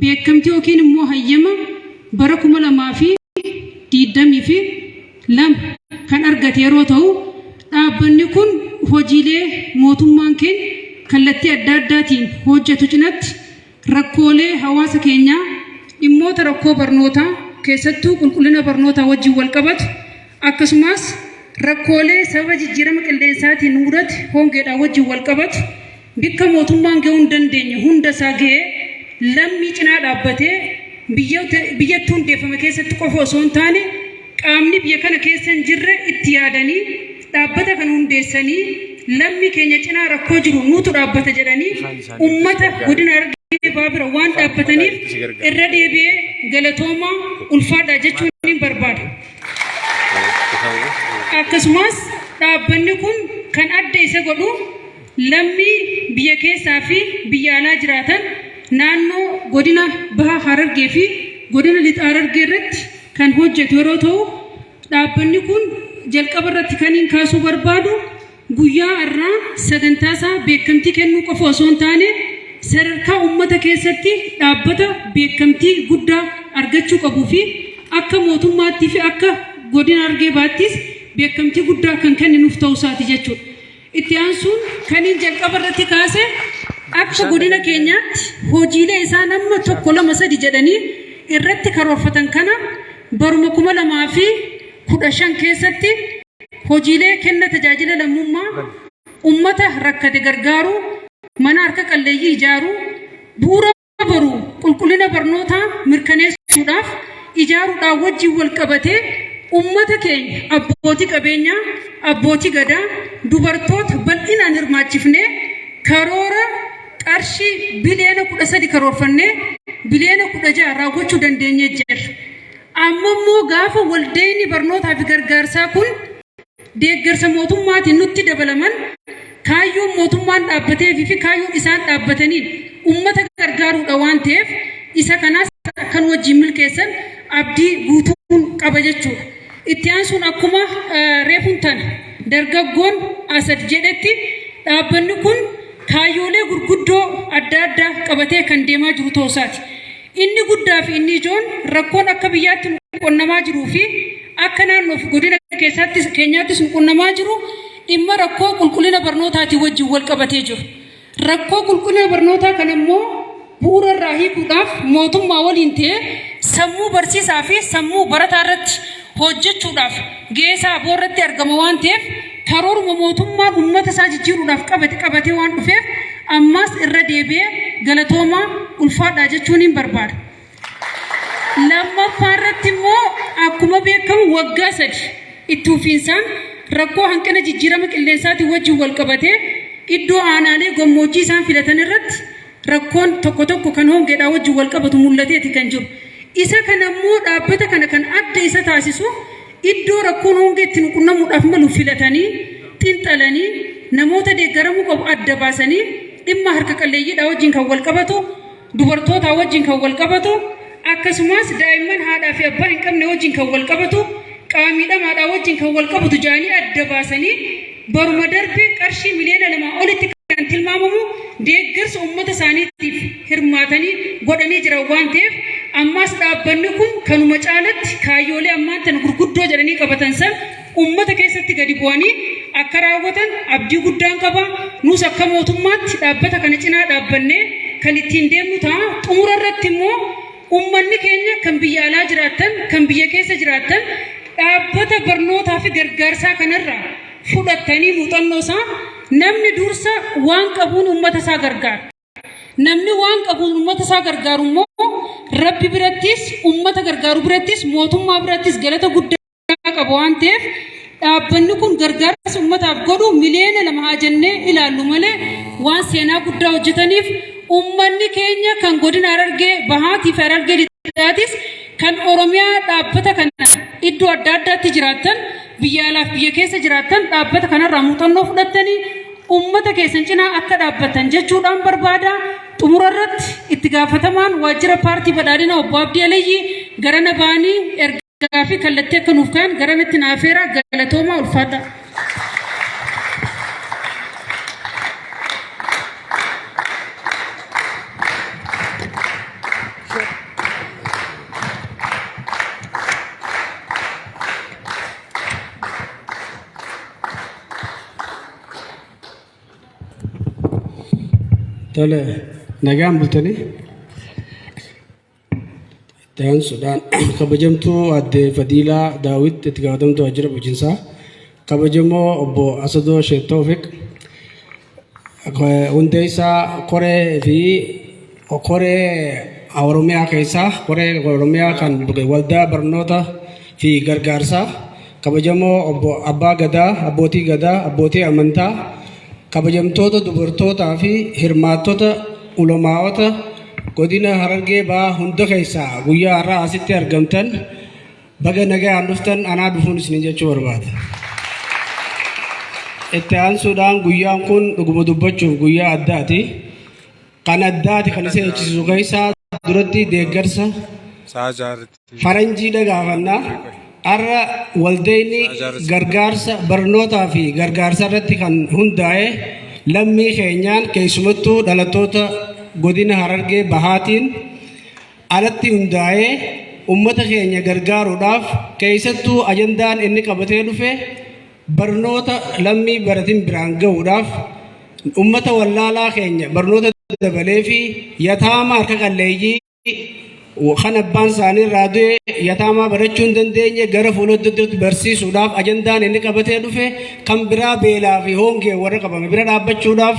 beekamtii yookiin immoo hayyama bara 2022 kan argate yeroo ta'u dhaabbanni kun hojiilee mootummaan keenya kallattii adda addaatiin hojjetu cinatti rakkoolee hawaasa keenyaa dhimmoota rakkoo barnootaa keessattuu qulqullina barnootaa wajjin wal qabatu akkasumas rakkoolee sababa jijjiirama qilleensaatiin mudate hongeedhaan wajjin wal qabatu bakka mootummaan ga'uu hin dandeenye hunda isaa ga'ee lammii cinaa dhaabbatee biyyatti hundeeffame keessatti qofa osoo hin taane qaamni biyya kana keessa hin jirre itti yaadanii dhaabbata kan hundeessanii lammii keenya cinaa rakkoo jiru nuutu dhaabbata jedhanii ummata godina Harargee Bahaa bira waan dhaabbataniif irra deebi'ee galatoomaa ulfaadhaa jechuun ni barbaada. Akkasumas dhaabbanni kun kan adda isa godhu lammii biyya keessaa fi biyya alaa jiraatan naannoo godina Bahaa Harargee fi godina Lixa Harargee irratti kan hojjetu yeroo ta'u dhaabbanni kun jalqaba irratti kan hin kaasuu barbaadu guyyaa irraa sagantaa isaa beekamtii kennuu qofa osoo hin taane sadarkaa uummata keessatti dhaabbata beekamtii guddaa argachuu qabuu fi akka mootummaattii fi akka godina Harargee Bahaattis beekamtii guddaa kan kenninuuf ta'uu isaati jechuudha. Itti aansuun kan hin jalqaba irratti kaase akka godina keenyaatti hojiilee isaa nama 1 2 3 jedhanii irratti karoorfatan kana baruma 2015 keessatti hojiilee kenna tajaajila lammummaa ummata rakkate gargaaruu mana harka qalleeyyii ijaaruu bu'uura baruu qulqullina barnootaa mirkaneessuudhaaf ijaaruudhaan wajjin wal qabatee ummata keenya abbootii qabeenyaa abbootii gadaa dubartoota bal'inaan hirmaachifnee karoora qarshii biliyoona 13 karoorfannee biliyoona 16 raawwachuu dandeenyee jirra. Amma immoo gaafa waldeenii barnootaa fi gargaarsaa kun deeggarsa mootummaatiin nutti dabalaman kaayyoon mootummaan dhaabbatee fi kaayyoon isaan dhaabbataniin ummata gargaaruudha waan ta'eef isa kanaas kan wajjin milkeessan abdii guutuun qaba jechuudha. Itti aansuun akkuma reefuun tana dargaggoon Asad jedhetti dhaabbanni kun kaayyoolee gurguddoo adda addaa qabatee kan deemaa jiru ta'uu isaati. Inni guddaa fi inni ijoon rakkoon akka biyyaatti qonnamaa jiruu fi akka naannoo fi godina keessaattis keenyaattis qonnamaa jiru dhimma rakkoo qulqullina barnootaatiin wajjin wal qabatee jiru. Rakkoo qulqullina barnootaa kana immoo bu'uura irraa hiikuudhaaf mootummaa waliin ta'ee sammuu barsiisaa fi sammuu barataa irratti hojjechuudhaaf geessaa boorratti argama waan ta'eef karooruma mootummaan uummata isaa jijjiiruudhaaf qabatee waan dhufeef ammas irra deebi'ee galatoomaa ulfaadhaa jechuun hin barbaada. Lammaffaa irratti immoo akkuma beekamu waggaa 3 itti fufiinsaan rakkoo hanqina jijjiirama qilleensaatiin wajjin wal qabatee iddoo aanaalee gammoojjii isaan filatan irratti rakkoon tokko tokko kan hongeedhaa wajjin wal qabatu mul'ateeti kan jiru. Isa kana immoo dhaabbata kana kan adda isa taasisu iddoo rakkoon hongee itti quunnamuudhaaf malu filatanii xinxalanii namoota deeggaramuu qabu adda baasanii dhimma harka qalleeyyiidhaa wajjin kan wal qabatu dubartoota wajjin kan wal qabatu akkasumas daa'imman haadhaa fi abbaa hin qabne wajjin kan wal qabatu qaamiidhamaadhaa wajjin kan wal qabatu jaanii adda baasanii baruma darbee qarshii miliyoona 2 olitti kan tilmaamamu deeggarsa uummata isaaniitiif hirmaatanii godhanii jiran waan ta'eef ammas dhaabbanni kun kanuma caalatti kaayyoolee ammaan tan gurguddoo jedhanii qabatan san uummata keessatti gadi bu'anii akka raawwatan abdii guddaan qaba. Nus akka mootummaatti dhaabbata kana cinaa dhaabbannee kan ittiin deemnu ta'a. Xumura irratti immoo uummanni keenya kan biyya alaa jiraattan kan biyya keessa jiraattan dhaabbata barnootaa fi gargaarsaa kanarraa fudhattanii muuxannoo isaa namni dursa waan qabuun uummata isaa gargaara. Namni waan qabuun uummata isaa gargaaru immoo rabbi birattis uummata gargaaru birattis mootummaa birattis galata guddaa qaba waan ta'eef dhaabbanni kun gargaarsa uummataaf godhu miliyoona 2 haa jennee ilaallu malee waan seenaa guddaa hojjetaniif uummanni keenya kan godina Harargee bahaatii fi Harargee lixaatis kan Oromiyaa dhaabbata kana iddoo adda addaatti jiraattan biyya alaaf biyya keessa jiraattan dhaabbata kanarraa muuxannoo fudhattanii uummata keessan cinaa akka dhaabbatan jechuudhaan barbaada. Xumura irratti itti gaafatamaan waajjira paartii badhaadhina obbo Abdii Aliyyi garana baanii ergaa fi kallattii akka nuuf ka'an garanatti naafeera galatoomaa ulfaadha. Tole nagaan bultanii ta'an Sudaan kabajamtuu adde Fadiilaa Daawit itti gaafatamtuu waajjira bulchiinsaa kabajamoo obbo Asadoo Sheekh Tawfiq hundeessaa koree fi koree Oromiyaa keessaa koree Oromiyaa kan waldaa barnoota fi gargaarsaa kabajamoo obbo Abbaa Gadaa abbootii amantaa kabajamtoota dubartootaa fi hirmaattota ulamaa'ota godina Harargee Bahaa hunda keessaa guyyaa har'aa asitti argamtan baga nagaan dhuftan anaa dhufuun isin jechuu barbaada. Itti aansuudhaan guyyaan kun dhuguma dubbachuuf guyyaa addaati. Kan addaati kan isa eegsisiisu keessaa duratti deeggarsa faranjii dhagaafannaa. Arra waldeenni gargaarsa barnootaa fi gargaarsa irratti kan hundaa'e lammii keenyaan keessumattuu dhalattoota godina Harargee Bahaatiin alatti hundaa'e uummata keenya gargaaruudhaaf keessattuu ajandaan inni qabatee dhufe barnoota lammii baratin biraan ga'uudhaaf uummata wallaalaa keenya barnoota dabalee fi yataama harka qalleeyyii kan abbaan isaanii irraa du'e yataamaa barachuu hin dandeenye gara fuulduraatti barsiisuudhaaf ajandaan inni qabatee dhufe kan biraa beelaa fi hongee warra qabame bira dhaabbachuudhaaf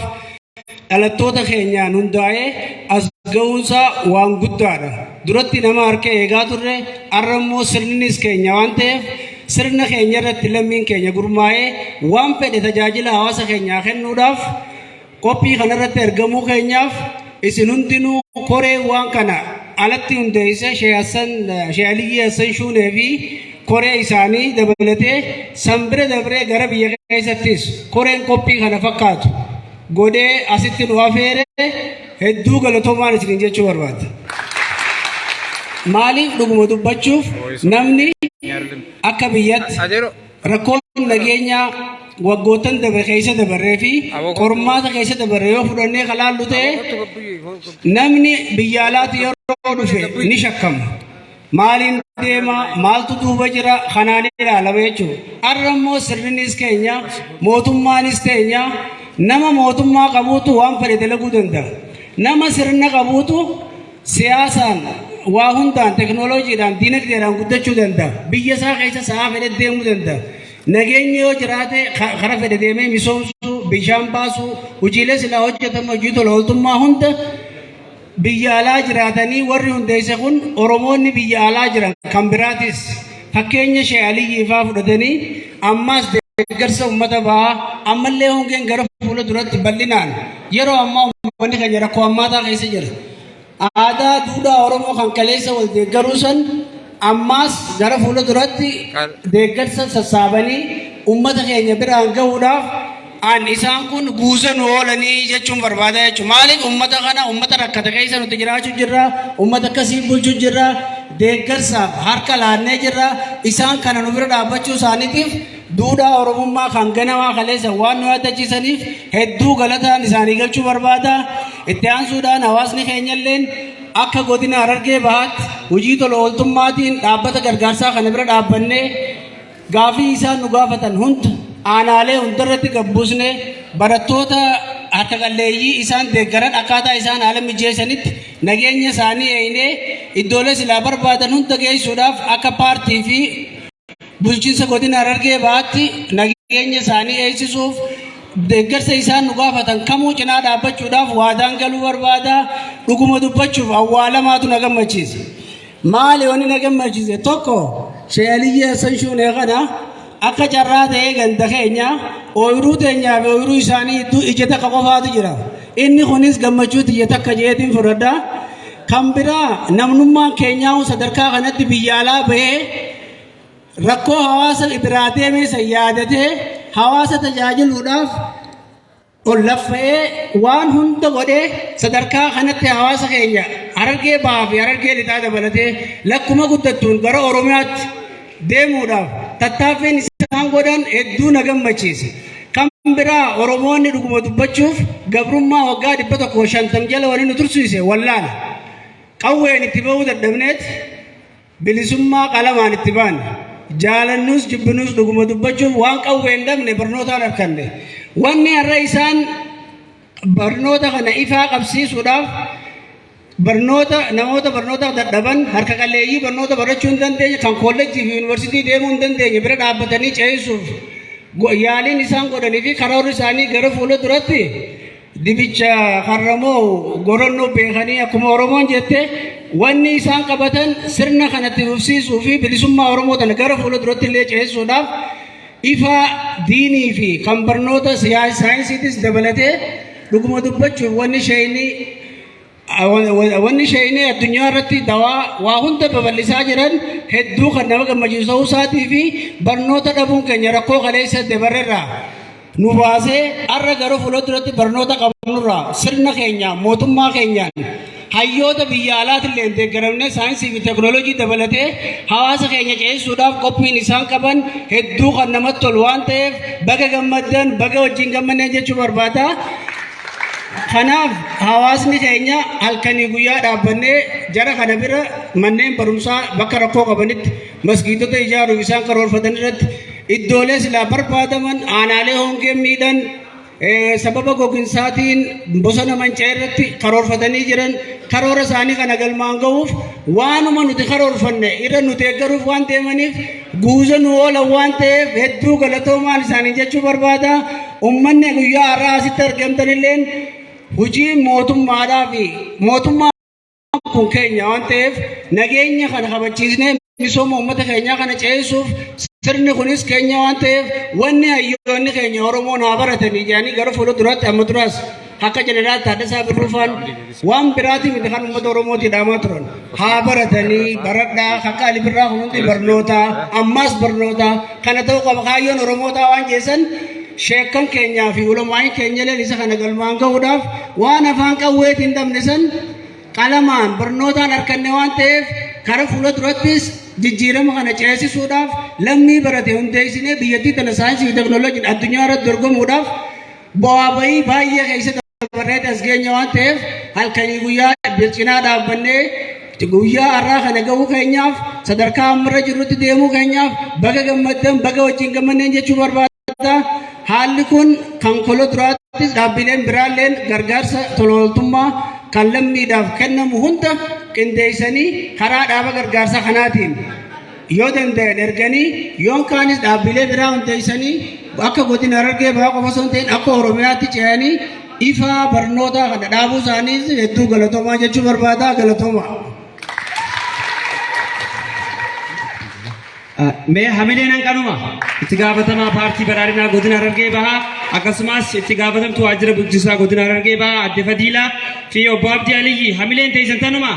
dhalattoota keenyaan hundaa'ee as ga'uunsaa waan guddaadha. Duratti nama harka eegaa turre har'a immoo sirnis keenya waan ta'eef sirna keenya irratti lammiin keenya gurmaa'ee waan fedhe tajaajila hawaasa keenyaa kennuudhaaf qophii kanarratti argamuu keenyaaf isin hundinuu koree waan kana alatti hundeesse Sheekh Aliyyi Hassan Shuunee fi koree isaanii dabalatee sanbira dabree gara biyya keessattis koreen qophii kana fakkaatu godhee asitti nu afeere hedduu galatoomaan isin jechuu barbaada. Maaliif dhuguma dubbachuuf namni akka biyyatti rakkoon nageenyaa waggootan dabre keessa dabarree fi qormaata keessa dabarre yoo fudhannee kalaallu ta'e namni biyya alaatti yeroo dhufe ni shakkama. Maaliin deema maaltu duuba jira kanaan ilaalama jechuudha. Har'a immoo sirnis keenya mootummaanis keenya nama mootummaa qabuutu waan fedhe dalaguu danda'a. Nama sirna qabuutu siyaasaan waa hundaan teknooloojiidhaan diinagdeedhaan guddachuu danda'a. Biyya isaa keessa sa'a fedhe deemuu danda'a. Nageenyi yoo jiraate karaa fedhe deemee misoomsuu bishaan baasuu hojiilee silaa hojjetamu hojii tola ooltummaa hunda biyya alaa jiraatanii warri hundeesse kun Oromoonni biyya alaa jiran kan biraatis fakkeenya Sheekh Aliyyi faa fudhatanii ammas deeggarsa uummata bahaa ammallee hongeen gara fuula duratti bal'inaan yeroo ammaa uummanni keenya rakkoo hammaataa keessa jira. Aadaa duudhaa Oromoo kan kaleessa wal deeggaruu san ammaas gara fuula duratti deeggarsa sassaabanii uummata keenya biraan gahuudhaaf an isaan kun guusan oolanii jechuun barbaada jechuudha. Maaliif uummata kana uummata rakkata keessa nuti jiraachuu jirra, uummata akkasii bulchuu jirra, deeggarsaaf harka laannee jirra. Isaan kana nu bira dhaabbachuu isaaniitiif duudhaa Oromummaa kan ganamaa kaleessa waan nu yaadachiisaniif hedduu galataan isaanii galchuu barbaada. Itti aansuudhaan hawaasni keenyalleen akka godina Harargee Bahaatti hojii tola ooltummaatiin dhaabbata gargaarsaa kana bira dhaabbannee gaafii isaan nu gaafatan hunda aanaalee hundarratti gabbusne barattoota harka qalleeyyii isaan deeggaran akkaataa isaan haala mijeessanitti nageenya isaanii eeynee iddoolee silaa barbaadan hunda geessuudhaaf akka paartii fi bulchiinsa godina Harargee Bahaatti nageenya isaanii eegsisuuf deeggarsa isaan nu gaafatan kamuu cinaa dhaabbachuudhaaf waadaan galuu barbaada. Dhuguma dubbachuuf awwaalamaatu na gammachiisa. Maali wanni na gammachiise tokko Sheeliyye Hassan Shuunee kana akka carraa ta'ee ganda keenya ooyiruu teenyaa fi ooyiruu isaanii iddoo ija takka qofaatu jira. Inni kunis gammachuu xiyya takka jeetiin fudhadha. Kan biraa namnummaan keenyaa sadarkaa kanatti biyya alaa bahee rakkoo hawaasa biraa deemee san yaadatee hawaasa tajaajiluudhaaf ol laffa'ee waan hunda godhee sadarkaa kanatti hawaasa keenya Harargee Bahaa fi Harargee Lixaa dabalatee lakkuma guddattuun gara Oromiyaatti deemuudhaaf tattaaffiin isaan godhan hedduu na gammachiise. Kan biraa Oromoonni dhuguma dubbachuuf gabrummaa waggaa 150 jala waliin nu tursiise wallaala. Qawween itti bahuu dadhabneet bilisummaa qalamaan itti baane. Jaalannus jibbinus dhuguma dubbachuuf waan qawween dhabne barnootaan harkanne. Wanni har'a isaan barnoota kana ifaa qabsiisuudhaaf namoota barnoota dadhaban harka qalleeyyii barnoota barachuu hin dandeenye kan kolleejjii fi yuunivarsiitii deemuu hin dandeenye bira dhaabbatanii ce'isuuf yaaliin isaan godhanii fi karoorri isaanii gara fuula duratti dibicha harramoo goronnoo beekanii akkuma Oromoon jette wanni isaan qabatan sirna kanatti fufsiisuu fi bilisummaa Oromoo tana gara fuula duratti illee ce'isuudhaaf ifa diinii fi kan barnoota saayinsiitis dabalatee dhuguma dubbachuuf wanni shayinii addunyaa irratti dawaa waa hunda babal'isaa jiran hedduu kan nama gammachiisu ta'uu isaatii fi barnoota dhabuun keenya rakkoo kaleessa dabarreerraa nu baasee har'a gara fuula duratti barnoota qabnurraa sirna keenya mootummaa keenyaan hayyoota biyya alaatillee deeggaramne saayinsii fi teekinooloojii dabalatee hawaasa keenya ce'isuudhaaf qophiin isaan qaban hedduu kan namatti tolu waan ta'eef baga gammaddan baga wajjin gammannee jechuu barbaada. Kanaaf hawaasni keenya halkanii guyyaa dhaabbannee jara kana bira manneen barumsaa bakka rakkoo qabanitti maskiitota ijaaruuf isaan karoorfatan irratti iddoolee silaa barbaadaman aanaalee hongeen miidhan sababa goginsaatiin bosona manca'e irratti karoorfatanii jiran karoora isaanii kana galmaan ga'uuf waanuma nuti karoorfanne irra nuti eeggaruuf waan deemaniif guuza nu oolan waan ta'eef hedduu galatoomaan isaanii jechuu barbaada. Uummanni guyyaa har'aa asitti argamtanilleen hojii mootummaadhaa fi mootummaan kun keenya waan ta'eef nageenya kana kabachiisnee misooma uummata keenyaa kana ce'isuuf sirni kunis keenya waan ta'eef wanni hayyoonni keenya Oromoon haa baratanii jedhanii gara fuula duraatti amma duraas akka jeneraal Taaddasaa Birruufaan waan biraatii miti kan uummata Oromooti dhaamaa turan haa baratanii baradhaa akka Ali Birraa hundi barnoota ammas barnoota kana ta'uu qaba kaayyoon Oromootaa waan jeessan sheekan keenyaa fi ulamaan keenya isa kana galmaan ga'uudhaaf waan afaan qawweetiin dhabne san qalamaan barnootaan harkanne waan ta'eef kara fuula durattis jijjiirama kana ceesisuudhaaf lammii barate hundeessinee biyyattii tana saayinsii fi teekinooloojiin addunyaa irratti dorgomuudhaaf bu'aa bahii baay'ee keessatti dabarreetti as geenya waan ta'eef halkanii guyyaa cinaa dhaabbannee guyyaa har'aa kana ga'uu keenyaaf sadarkaa ammarra jirrutti deemuu keenyaaf baga gammaddan baga wajjin gammanneen jechuu barbaada. Haalli kun kan kola duraattis dhaabbileen biraalleen gargaarsa tola ooltummaa kan lammiidhaaf kennamu hunda qindeessanii karaa dhaaba gargaarsa kanaatiin yoo danda'an erganii yoon kaanis dhaabbilee biraa hundeessanii akka godina Harargee Bahaa qofa osoo hin ta'in akka Oromiyaatti ce'anii ifa barnoota kana dhaabuu isaaniis hedduu galatoomaa jechuu barbaada. Galatooma. Mee hamileen hanqanuma itti gaafatamaa paartii badhaadhinaa godina Harargee Bahaa akkasumas itti gaafatamtuu waajjira bulchiinsaa godina Harargee Bahaa adde Fadiilaa fi obbo Abdii Aliyyi hamileen teessan tanuma.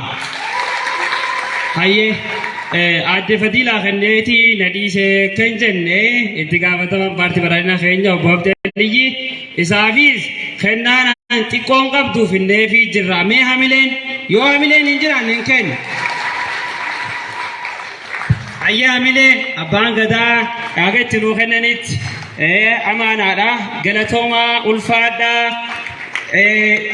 Hayyee adde Fadiilaa kanneeti nadhiisee kan jenne itti gaafatamaa paartii badhaadhinaa keenya obbo Abdii Aliyyi isaafis kennaan xiqqoon qabduuf innee fi jirra. Mee hamileen yoo hamileen hin jiraanne hin kennu. Ayyaamile abbaan gadaa dhaagetti nuu kennanitti amaanaadha galatoomaa ulfaadhaa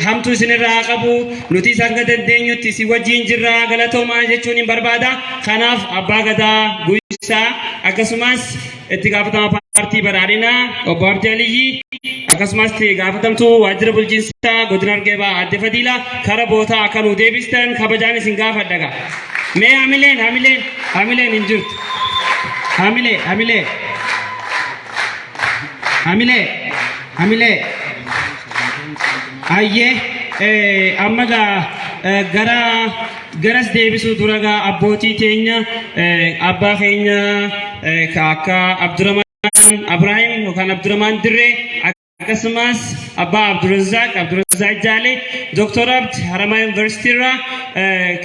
hamtuu isinirraa qabu nuti isaan dandeenyutti si wajjin jirra galatoomaa jechuun hin barbaada. Kanaaf abbaa gadaa guyyaa akkasumas itti gaafatamaa paartii badhaadhinaa obbo Abdii Aliyyi akkasumas itti gaafatamtuu waajjira bulchiinsaa godina Harargee Bahaa adde Fadiilaa kara bootaa akka nuu deebistan kabajaan isin gaafadha. Mee hamileen hin jirtu. Hamilee. Ayyee amma garas deebisuu dura abbootii keenya abbaa keenya akka Abdurrahman Abrahiim yookaan Abdurrahman Dirree akkasumas abbaa Abdurrazaaq Jaalee Dr. Abd Haramaa Yuunivarsiitii irraa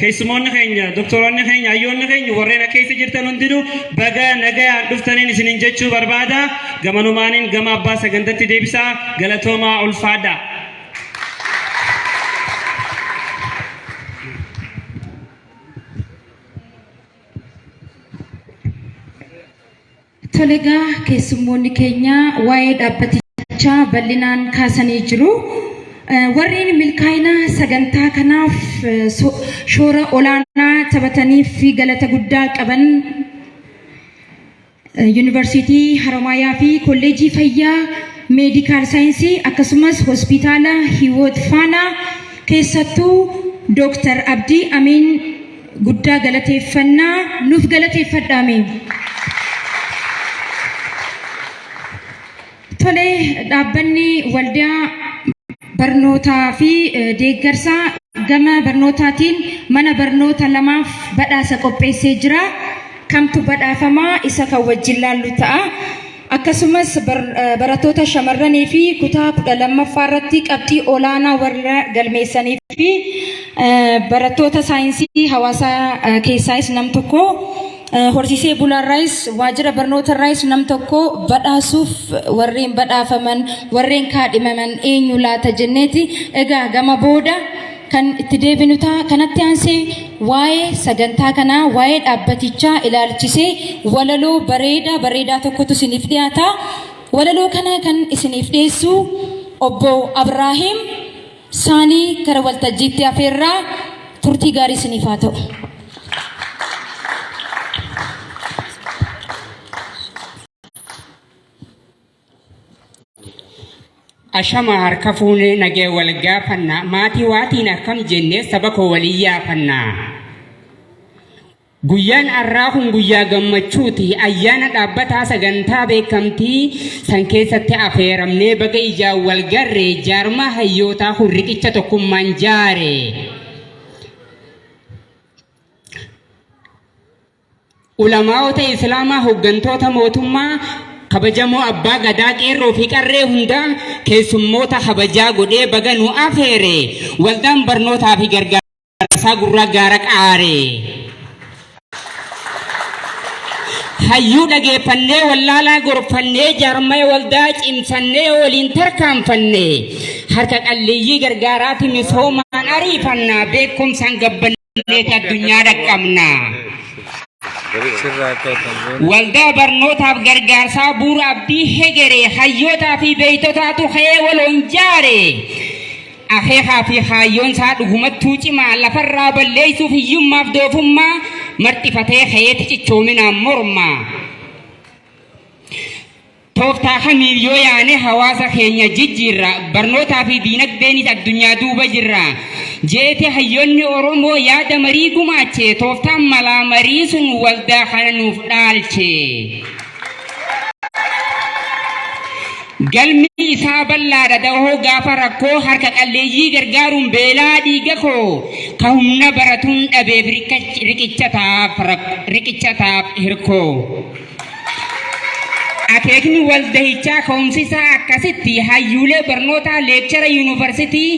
keessumoonni keenya doktoroonni keenya hayyoonni keenya warreen keessa jirtan hundinuu baga nagayaan dhuftaniin isiniin jechuu barbaada. Gamanumaaniin gama abbaa sagantatti deebisaa galatoomaa ulfaadha. Tolega keessummoonni keenya waa'ee dhaabbatichaa bal'inaan kaasanii jiru. Warreen milkaa'ina sagantaa kanaaf shoora olaanaa taphatanii fi galata guddaa qaban Yuunivarsiitii Haramayaa fi Kolleejii Fayyaa Meedikaal Saayinsii akkasumas Hospitaala Hiwoot Faanaa keessattuu Dooktar Abdii Amiin guddaa galateeffannaa nuuf galateeffadhaame. Tole dhaabbanni waldaa barnootaa fi deeggarsaa gama barnootaatiin mana barnoota lamaaf badhaasa qopheessee jira. Kamtu badhaafamaa isa kan wajjin laallu ta'a. Akkasumas barattoota shamarranii fi kutaa 12ffaa irratti qabxii olaanaa warra galmeessanii fi barattoota saayinsii hawaasaa keessaas nam tokko horsiisee bulaarraayis waajjira barnootarraayis nam tokko badhaasuuf warreen badhaafaman warreen kaadhimaman eenyu laata jenneeti. Egaa gama booda kan itti deebinu ta'a. Kanatti aansee waa'ee sagantaa kanaa waa'ee dhaabbatichaa ilaalchisee walaloo bareedaa tokkotu isiniif dhiyaata. Walaloo kana kan isiniif dhiyeessu obbo Abrahiim Saanii kara waltajjiitti afeerraa turtii gaarii isiniif haa ta'u. Ashama harka fuunee nagee wal gaafannaa maatii waatiin akkam jennee saba koo walii yaafannaa. Guyyaan har'aa kun guyyaa gammachuuti ayyaana dhaabbataa sagantaa beekamtii san keessatti affeeramnee baga ijaan wal garree jaarmaa hayyootaa kun riqicha tokkummaan jaare. Ulamaa'ota Islaamaa hooggantoota mootummaa kabajamoo abbaa gadaa qeerroo fi qarree hundaa keessummoota kabajaa godhee baga nu afeere waldaan barnootaa fi gargaarsaa gurraa gaara qaare. Hayyuu dhageeffannee wallaalaa gorfannee jaarmaya waldaa cimsannee waliin tarkaanfannee harka qalleeyyii gargaaraa fi misoomaan ariifannaa beekumsaan gabbannee addunyaa dhaqqabna. Waldaa barnootaaf gargaarsaa bu'uura abdii hegeree hayyootaa fi beeytotaatu ka'ee waloon jaare. Akeekaa fi hayyoon isaa dhugumattuu cimaa lafarraa balleessuuf hiyyummaaf doofummaa marxifatee ka'eeti cichoominaan morma. Tooftaa kamiin yoo yaane hawaasa keenya jijjiirra barnootaa fi diinagdeenis addunyaa duuba jirra. Jeete hayyoonni Oromoo yaada marii gumaache tooftaan malaa marii sun waldaa kana nuuf dhaalche. galmi isaa bal'aadha da'oo gaafa rakkoo harka qalleeyyii gargaaruun beelaa dhiiga koo ka humna baratuun dhabeef riqichataaf hirkoo. Akeekni waldahichaa ka'umsisaa akkasitti hayyuulee barnootaa leekchara yuunivarsitii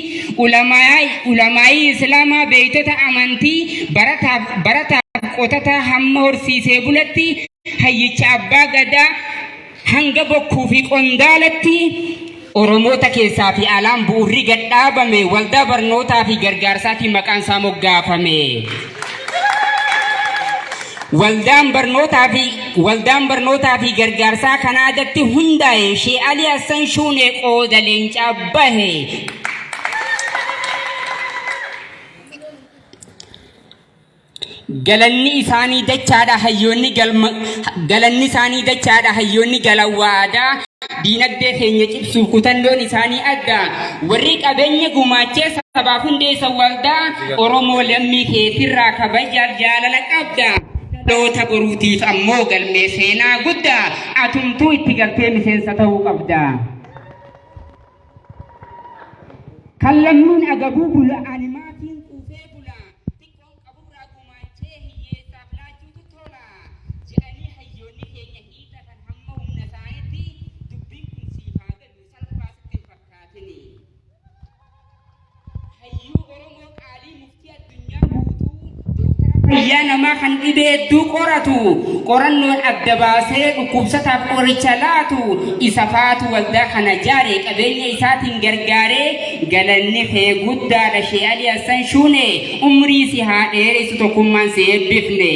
ulamaayii islaamaa beektota amantii barataaf qotataa hamma horsiisee bulatti hayyicha abbaa gadaa hanga bokkuu fi qondaalatti Oromoota keessaa fi alaan bu'urri gadhaabame waldaa barnootaa fi gargaarsaatiin maqaan isaa moggaafame. Waldaan barnootaa fi gargaarsaa Kanaadaatti hundaa'e Sheek Alii Hassan Shuunee qooda leencaa bahe. Galanni isaanii dachaadha hayyoonni galawaadaa diinagdee keenya cibsuuf kutannoon isaanii adda. Warri qabeenya gumaachee sabaaf hundeessa waldaa Oromoo lammii keetirraa kabajaaf jaalala qabda. Dhaloota boruutiif ammoo galmee seenaa guddaa atumtuu itti galtee miseensa ta'uu qabda. Kan lammiin agabuu bula animaatiin quufee bula xiqqoon qaburraa gumaachee hiyyeessaaf laachuutu tola jedhanii hayyoonni keenya hiixatan hamma humna isaaniitti dubbiin kun siif haa galu salphaa sitti hin fakkaatini. Hayyuu Oromoo qaalii muftii addunyaa guutuu fayyaa namaa kan dhibee hedduu qoratu qorannoon adda baasee dhukkubsataaf qoricha laatu isa faatu waldaa kana jaare qabeenya isaatiin gargaaree galanni kee guddaadha Sheek Alii Hassan Shuunee umrii si haa dheeressu tokkummaan si eebbifne.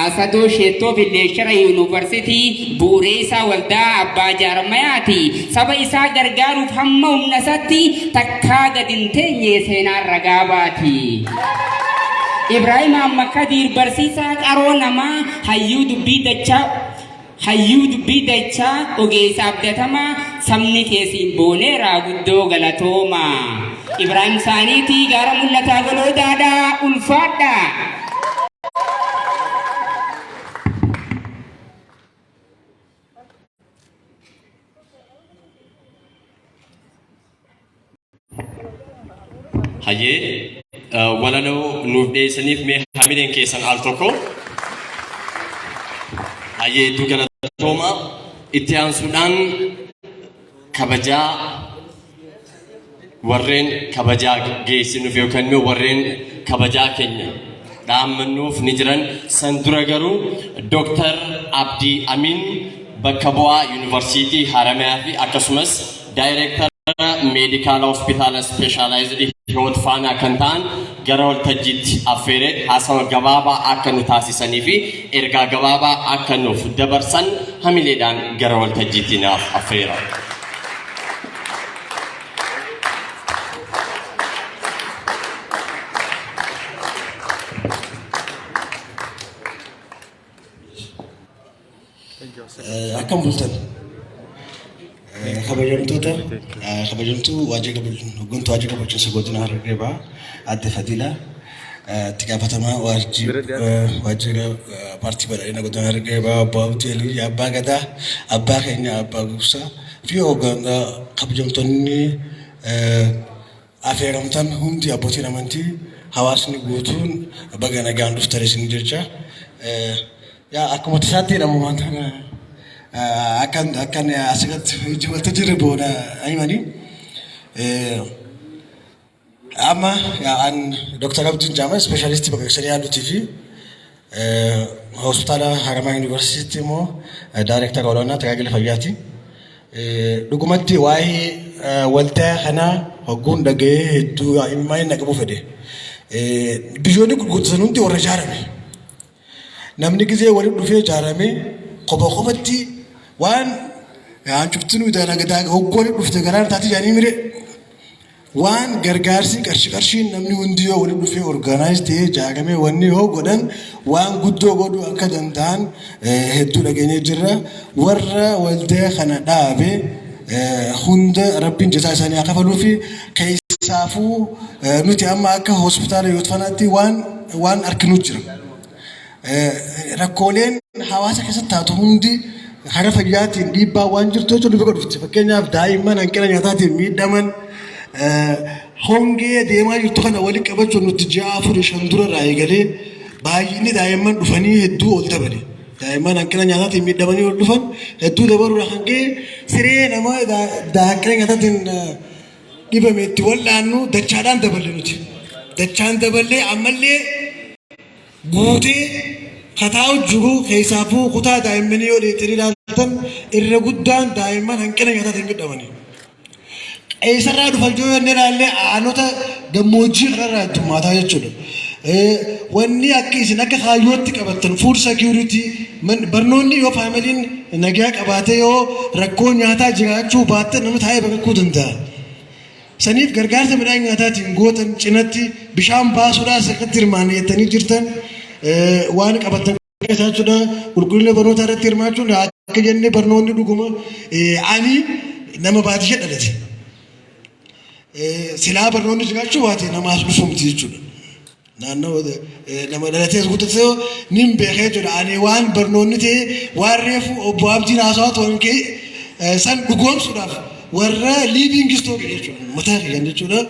Asadoo Sheettoo Leekchara yuunivarsitii bu'uuree isaa waldaa abbaa jaarmayaati. Saba isaa gargaaruuf hamma humna isaatti takkaa gadi hin teenye seenaan ragaa baati. Ibraahim Ahmad barsiisaa qaroo namaa hayyuu dubbii dachaa ogeessa abdatamaa sabni keessiin booneeraa guddoo galatooma. Ibraahim Saaniitii gaara mul'ataa goloodaadhaa ulfaadha. Hayyee walaloo nuuf dhiyeessaniif mee hamileen keessan al tokko. Hayyee hedduu galatooma. Itti aansuudhaan kabajaa warreen kabajaa geessinuuf yookaan immoo warreen kabajaa keenya dhaammannuuf ni jiran san dura garuu Dr. Abdii Amin bakka bu'aa yuunivarsiitii Haramayaa fi akkasumas daayireektar meedikaala hospitaala speeshaalaayizidii Hiwoot Faanaa kan ta'an gara waltajjiitti affeeree haasawa gabaabaa akka nu taasisanii fi ergaa gabaabaa akka nuuf dabarsan hamileedhaan gara waltajjiitti naaf affeera. Akkam bultan kabajamtuu hooggantuu waajjira bulchiinsa godina Harargee Bahaa adde Fadilaa itti gaafatamaa waajjira paartii badhaadhina godina Harargee Bahaa obbo Abdii Alii abbaa gadaa abbaa keenya abbaa Gugsaa fi hoogganaa kabajamtoonni affeeramtan hundi abbootiin amantii hawaasni guutuun baga nagaan dhuftanii isin jecha akkuma tasaatti jedhamu wanta akan asirratti walitti jirre booda himanii amma an Dr. Abdiin Jaamaa ispeeshaalistii baqaqsanii yaaduutii fi hospitaala Haramaa yuunivarsiitii immoo daayireektara olaanaa tajaajila fayyaati. Dhugumatti waa'ee waldaa kanaa hogguun dhaga'ee hedduu maal naqabuu fedhe. Biyyoonni gurguddatan hundi warra ijaarame. Namni gizee waliin dhufee ijaarame kophaatti waan cuftinu dalagaa hoggoon dhufte garaan taati jaanii mire waan gargaarsi qarshiin namni hundi yoo waliin dhufee orgaanaayiz ta'ee ijaaramee wanni yoo godhan waan guddoo godhuu akka danda'an hedduu dhageenyee jirra. Warra waldaa kana dhaabe hunda rabbiin jazaa isaanii akka faluu fi keessaafuu nuti amma akka hospitaala Hiwoot Faanaatti waan arginu jira. Rakkooleen hawaasa keessatti taatu hundi hara fayyaatiin dhiibbaa waan jirtu jechuun dhufa dhufti. Fakkeenyaaf daa'imman hanqina nyaataatiin miidhaman hongee deemaa jirtu kana waliin qabachuun nuti ji'a 4-5 dura irraa eegalee baay'inni daa'imman dhufanii hedduu ol dabale. Daa'imman hanqina nyaataatiin miidhamanii ol dhufan hedduu dabaluudhaan hangee siree nama hanqina nyaataan dhibame itti wal'aannu dachaadhaan daballe nuti. Dachaan daballee ammallee guutee kataa jiru keessaafuu kutaa daa'immanii yoo dheettanii ilaaltan irra guddaan daa'imman hanqina nyaataatiin miidhamanii. Eessarraa dhufan yoo inni ilaallee aanota gammoojjii kanarraa heddummaataa jechuudha. Wanni akka isin akka kaayyootti qabattan food security barnoonni yoo faamiliin nagaa qabaatee yoo rakkoo nyaataa jiraachuu baatte nama taa'ee baqaquu danda'a. Saniif gargaarsa midhaan nyaataatiin gootan cinatti bishaan baasuudhaan akkatti hirmaanettanii jirtan waan qabattan jechuudha. Qulqullina barnootaa irratti hirmaachuun akka jennee barnoonni dhuguma ani nama baadiyyaa dhalate. Silaa barnoonni jiraachuu baate nama as dhufumti jechuudha. Naannoo nama dhalatee guutatee nin beekee jechuudha. Ani waan barnoonni ta'e waan reefu obbo Abdiin haasawaa ta'an kee san dhugoomsuudhaaf warra living stock jechuudha. Mataa kiyyan jechuudha.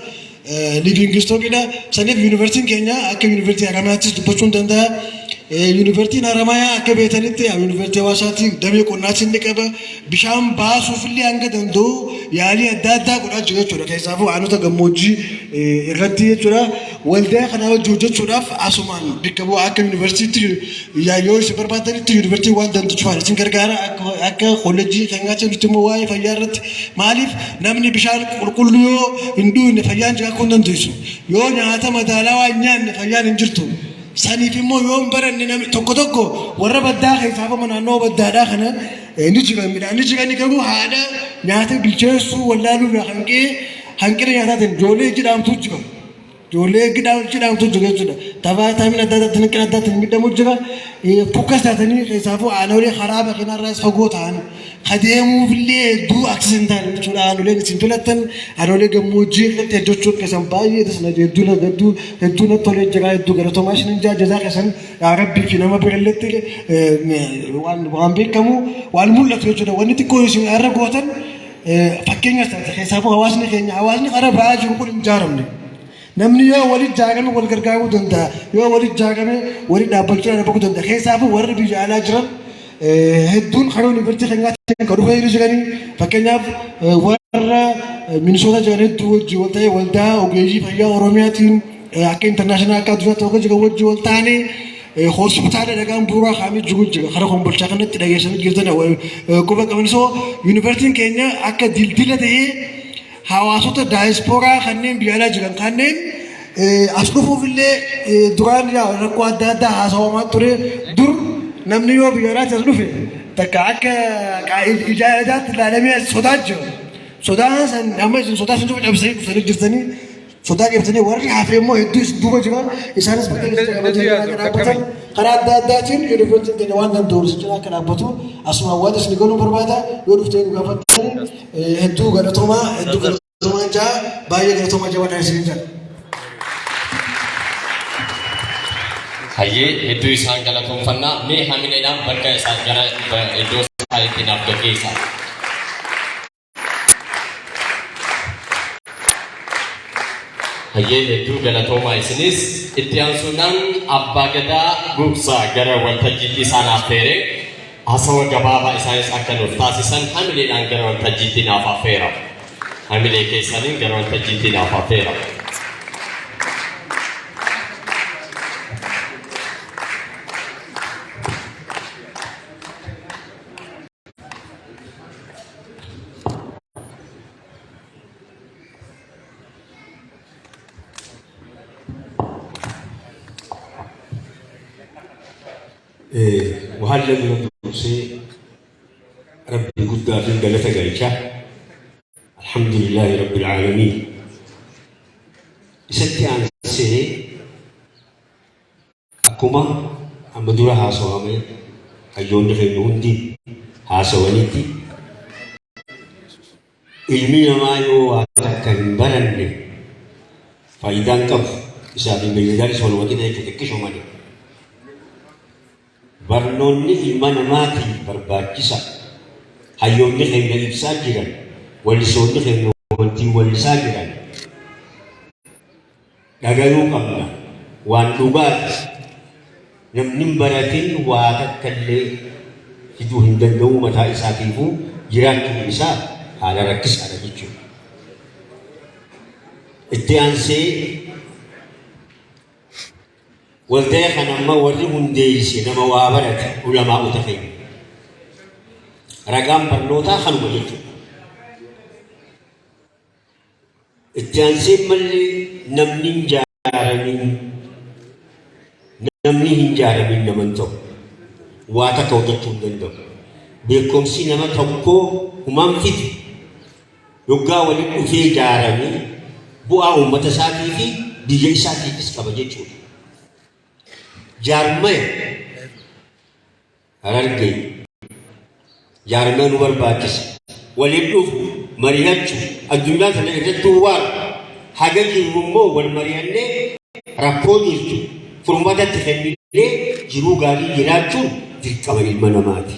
Living stockidha. Saniif yuunivarsiitiin keenya akka yuunivarsiitii Haramayaattis dubbachuun danda'a. Yuunivarsiitiin Haramayaa akka beekanitti yuunivarsiitii Hawaasaatti damee qonnaatiin ni qaba. Bishaan baasuufillee hanga danda'u yaalii adda addaa godhaa jiru jechuudha. Keessaafuu aanota gammoojjii irratti jechuudha. Waldaa kana wajjin hojjechuudhaaf asumaan bakka bu'aa akka yuunivarsiitii yoo isin barbaadanitti yuunivarsiitii waan danda'u isin gargaara akka kolleejjii keenyaatti nuti immoo waa'ee fayyaa irratti maaliif namni bishaan qulqulluu yoo hin dhugne fayyaan jiraachuu hin dandeessu. Yoo nyaata madaalawaa hin nyaanne fayyaan hin jirtu. Saniif immoo yoo hin baranne namni tokko warra baddaa keessaafama naannoo baddaadhaa kana ni jiran midhaan ni jiran garuu haadha nyaata bilcheessuu wallaaluu irraa hanqina nyaataatiin ijoollee jedhamtu jira. Ijoollee jedhamtu jira jechuudha. Taphaatamni adda addaatti hanqina addaatiin miidhamu jira. Fukkas taatanii keessaafuu aanolee karaa bakinarraas fagoo ta'an adeemuufillee hedduu aksisan ta'an jechuudha. Aanoleen isin filattan aanolee gammoojjii irratti hojjechuun keessan baay'ee tasna hedduu natti tolee jira hedduu galatoomaa isin jaajazaa keessan rabbii fi nama biralleetti waan beekamu waan mul'atu jechuudha. Wanni xiqqoo isin irra gootan fakkeenyas taate keessaafuu hawaasni keenya hawaasni karaa ba'aa jiru kun hin ijaaramne. Namni yoo walitti jaagame wal gargaaruu danda'a. Yoo walitti jaagame walitti dhaabbachuu danda'a. Keessaafuu warri biyya alaa jiran hedduun karaa yuunivarsiitii keenyaatti kan dhufee jiranii fakkeenyaaf warra Minisoota jiran hedduu wajjin wal ta'ee waldaa ogeeyyii fayyaa Oromiyaatiin akka intarnaashinaal akka addunyaatti akka jiran wajjin wal ta'anii hospitaala dhagaan bu'uuraa kaa'amee jiru jira. Karaa kombolchaa kanatti dhageessanii jirtan quba qabanisoo yuunivarsiitiin keenya akka dildila ta'ee hawaasota daayispooraa kanneen biyya alaa jiran kanneen as dhufuufillee duraan rakkoo adda addaa haasawamaa ture dur namni yoo biyya alaatti as dhufe takka akka ijaarataatti ilaalamee sodaa jira. Sodaan san amma isin sodaa sun cabsanii dhuftanii jirtanii sodaa qabtanii warri hafee immoo hedduu isin duuba jira. Isaanis dhaabbatan karaa adda addaatiin yuunivarsiitiin keenya waan danda'u jira akka dhaabbatu asuma waan isin galuu barbaada yoo dhuftee nu gaafattanii hedduu galatoomaa jaa baay'ee galatoomaa jabaadhaan isin jira. Hayyee hedduu isaan galatoomfannaa mee hamileedhaan bakka isaan gara iddoo isaaniitti naaf gaggeessaa. Hayyee hedduu galatoomaa isinis itti aansuudhaan abbaa gadaa gugsaa gara waltajjiitti isaan affeeree hasawa gabaabaa isaanis akka nuuf taasisan hamileedhaan gara waltajjiitti naaf affeera. Hamilee keessaniin gara waltajjiitti naaf affeera. وهذا من الدروسي ربي قد في الجلسة جايشة الحمد لله رب العالمين ستي عن سنة أكما أم بدورة هاسوامي أيون دخلون دي هاسوانيتي ilmi namaa yoo akka hin baranne faayidaan qabu isaaf hin beeydaanis wal waqii ta'e xixiqqisho malee barnoonni ilma namaatiif barbaachisa hayyoonni keenya ibsaa jiran wallisoonni keenya wantiin wallisaa jiran dhagayuu qabna waan dhugaati namni baratiin waa takkallee fiduu hin danda'u mataa isaatiifuu jiraachuun isaa haala rakkisaadha jechuudha. Itti aansee walta'ee kan amma warri hundeeyse nama waa barate ulamaa uta keenya. Ragaan barnootaa kanuma jechuudha. Itti aansee malli namni hin jaaramin naman ta'u waa takka hojjechuu hin danda'u. Beekumsi nama tokkoo humaan fiti yoggaa waliin dhufee ijaaramee bu'aa uummata isaatii fi biyya isaatiifis qaba jechuudha. Jaarmee Harargee jaarmee nu barbaachisa. Waliin dhufu mari'achuu addunyaa kana irratti waan haga jiru immoo wal mari'annee rakkoo jirtu furmaatatti kennee jiruu gaarii jiraachuun dirqama ilma namaati.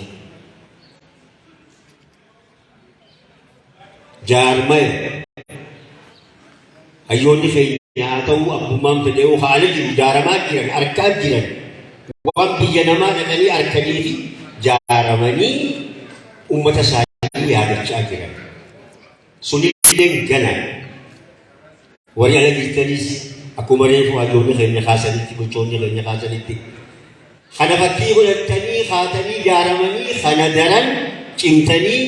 Jaarmee hayyoonni keenya haa ta'u abbummaan fedhee haala jiru jaaramaa jiran harkaa jiran waan biyya namaa dhaqanii harkanii fi jaaramanii uummata isaanii yaadachaa jiran. Sunillee gana warri ala jirtanis akkuma reefu hayyoonni keenya kaasanitti bulchoonni keenya kaasanitti kana fakkii godhatanii haatanii jaaramanii kana daran cimtanii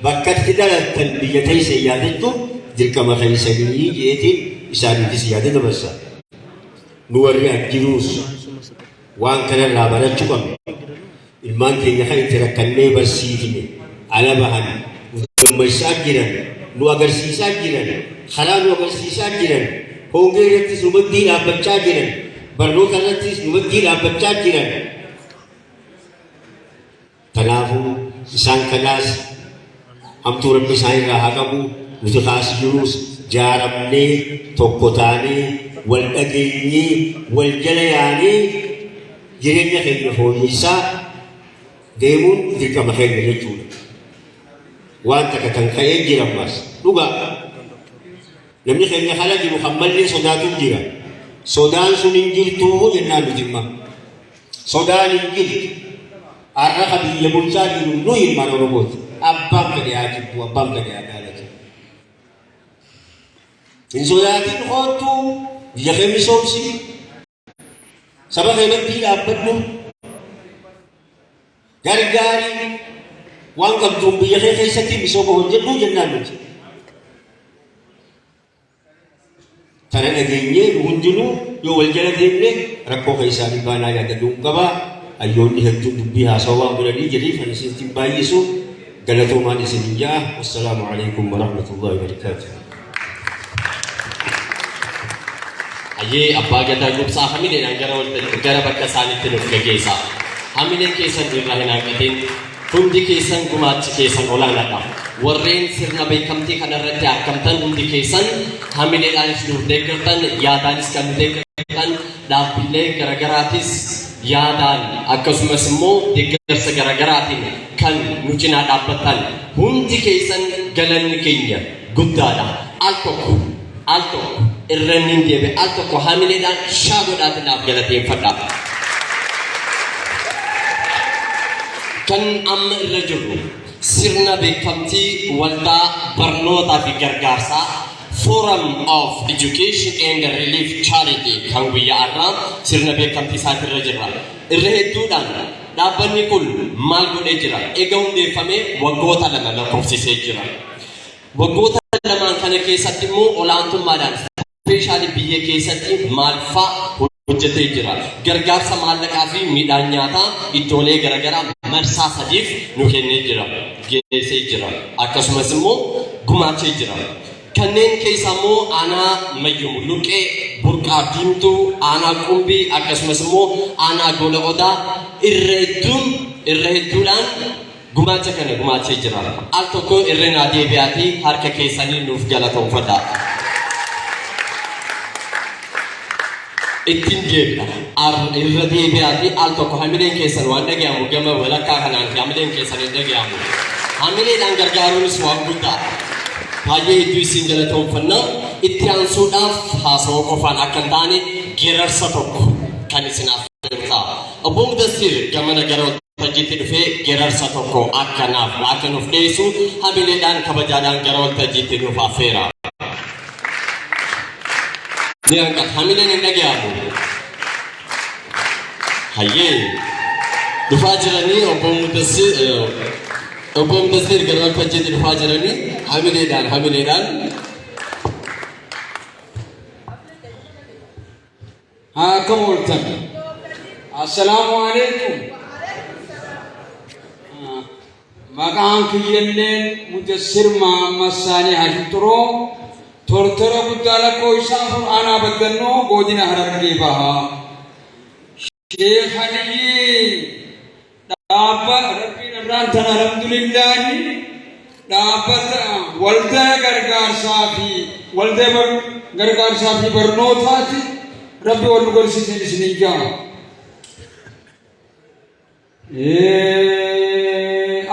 bakkatti dalattan biyya teessa yaadachuun dirqama keessanii jeetiin isaaniifis yaada dabarsa. Nu warri ajjiruus waan kanarraa barachuu qabna. Ilmaan keenya kan itti rakkannee barsiifne ala bahan nu gammachaa jiran nu agarsiisaa jiran karaa nu agarsiisaa jiran hongee irrattis nu maddii dhaabbachaa jiran barnoota irrattis nu maddii dhaabbachaa jiran. Kanaafuu isaan kanaas hamtuu rabbi isaan irraa haa qabu nuti kaas jirus jaaramnee tokko taanee wal dhageenyee wal jala yaanee jireenya keenya fooyyessaa deemuun dirqama keenya jechuudha. Waan takka kan ka'ee jirammas dhugaa namni keenya haala jiru hammallee sodaatuuf jira. Sodaan sun hin jirtuu jennaan nuti imma sodaan hin jirtu arraqa biyya bulchaa jiru nu ilmaan Oromooti. Abbaan fedhe haa jibbu abbaan fedhe haa jaalatu. Hin sodaatiin hoottuu biyya kee misoomsi saba keenyatti dhaabbadhu gargaarii waan qabduun biyya kee keessatti misooma hojjedhu jennaan nuti. Kana dhageenyee hundinuu yoo wal jala deemne rakkoo keessaanii baanaa yaadaduu qabaa. Hayyoonni hedduun dubbii haasawaa waan godhanii jedhanii kan isin baay'isu galatoomaan isin jaa. Wassalaamu alaikum warahmatullahi wabarakatuh. Ayyee abbaa gadaa gubsaa hamileedhaan gara bakka isaaniitti nuuf gaggeessa. Hamileen keessan irraa hin hanqatin hundi keessan gumaachi keessan olaanaadha. Warreen sirna beekamtii kanarratti argamtan hundi keessan hamileedhaanis nuuf deeggartan yaadaanis kan nu deeggartan dhaabbilee garaagaraatis yaadaan akkasumas immoo deeggarsa garaagaraatiin kan nu cinaa dhaabbattan hundi keessan galanni keenya guddaadha. Al tokko irra hin deebi'e al tokko hamileedhaan shaagodhaatiin naaf galateeffadha. Kan amma irra jirru sirna beekamtii waldaa barnootaa fi gargaarsaa Forum of Education and Relief Charity kan guyyaa har'aa sirna beekamtii isaati irra jirra. Irra hedduudhaan dhaabbanni kun maal godhee jira? Egaa hundeeffamee waggoota lama lakkoofsisee jira. Waggoota lamaan kana keessatti immoo olaantummaadhaan ispeeshaalii biyya keessatti maal fa'a hojjetee jira. Gargaarsa maallaqaa fi midhaan nyaataa iddoolee garaagaraa marsaa sadiif nu kennee jira. Geessee jira. Akkasumas immoo gumaachee jira. Kanneen keessaa immoo aanaa Mayyuu Luqee, Burqaa Diimtuu, aanaa Qumbii akkasumas immoo aanaa Gola Odaa irra hedduudhaan gumaacha kana gumaachee jira. Al tokko irra naa deebi'aatii harka keessanii nuuf galatoomfadha. Ittiin deebi'a. Irra deebi'aatii al tokko hamileen keessan waan dhagayamu gama walakkaa kanaan hamileen keessan hin dhagayamu. hamilee dhaan gargaaruunis waan guddaa baay'ee hedduu isin galatoomfanna itti aansuudhaaf haasawaa qofaan akka hin taane geerarsa tokko kan isinaaf ta'a obbo Mudassir gamana gara waltajjiitti dhufee geerarsa tokko akka nuuf dhiyeessu hamileedhaan kabajaadhaan gara waltajjiitti nuuf affeera. Nianka hamileen hin dhaga'amu. Hayyee dhufaa jiranii obbo Mudassir gara waltajjiitti dhufaa jiranii hamileedhaan. Akkam ooltan. Assalaamu alaikum. Maqaan kiyyalleen Mudassir Mahammad Saanii Hashturoo tortora guddaa lakkoo isaa Qur'aanaa baddannoo godina Harargee bahaa. Sheekh Aliyyi dhaabbata Rabbiin irraan tan alhamdulillaahi dhaabbata waldaa gargaarsaa fi barnootaati. Rabbi wal gorsiisin isinin jaa.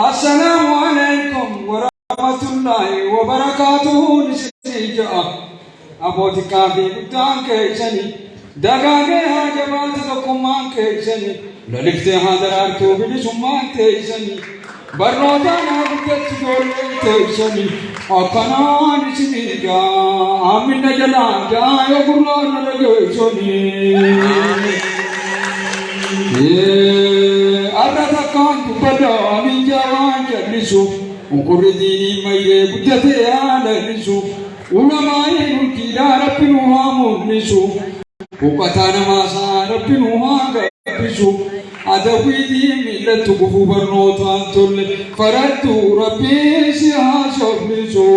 Assalaamu alaikum wa rahmatullahi wa barakatuhu isinin jaa. Abootikaa fi guddaan keessanii dagaagee haa jabaatu tokkummaan keessanii loliftee haa daraartuu bilisummaan keessanii barnootaan haa guddatti ijoolleen keessanii akkanaan isinin jaa. Amina jalaan jaa yoo gurraan na dhageessanii. Arra takkaan dubbadha amin jawaan jallisu unkurri diinii mayyee guddatee haa lallisu ulamaa'ee mulkiidhaa rabbi nu haa mul'isu huqqataa namaasaa rabbi nu haa gabbisu adawwiitiin miillattu gufuu barnootaan tolle faraddu rabbii si haa sobbisu.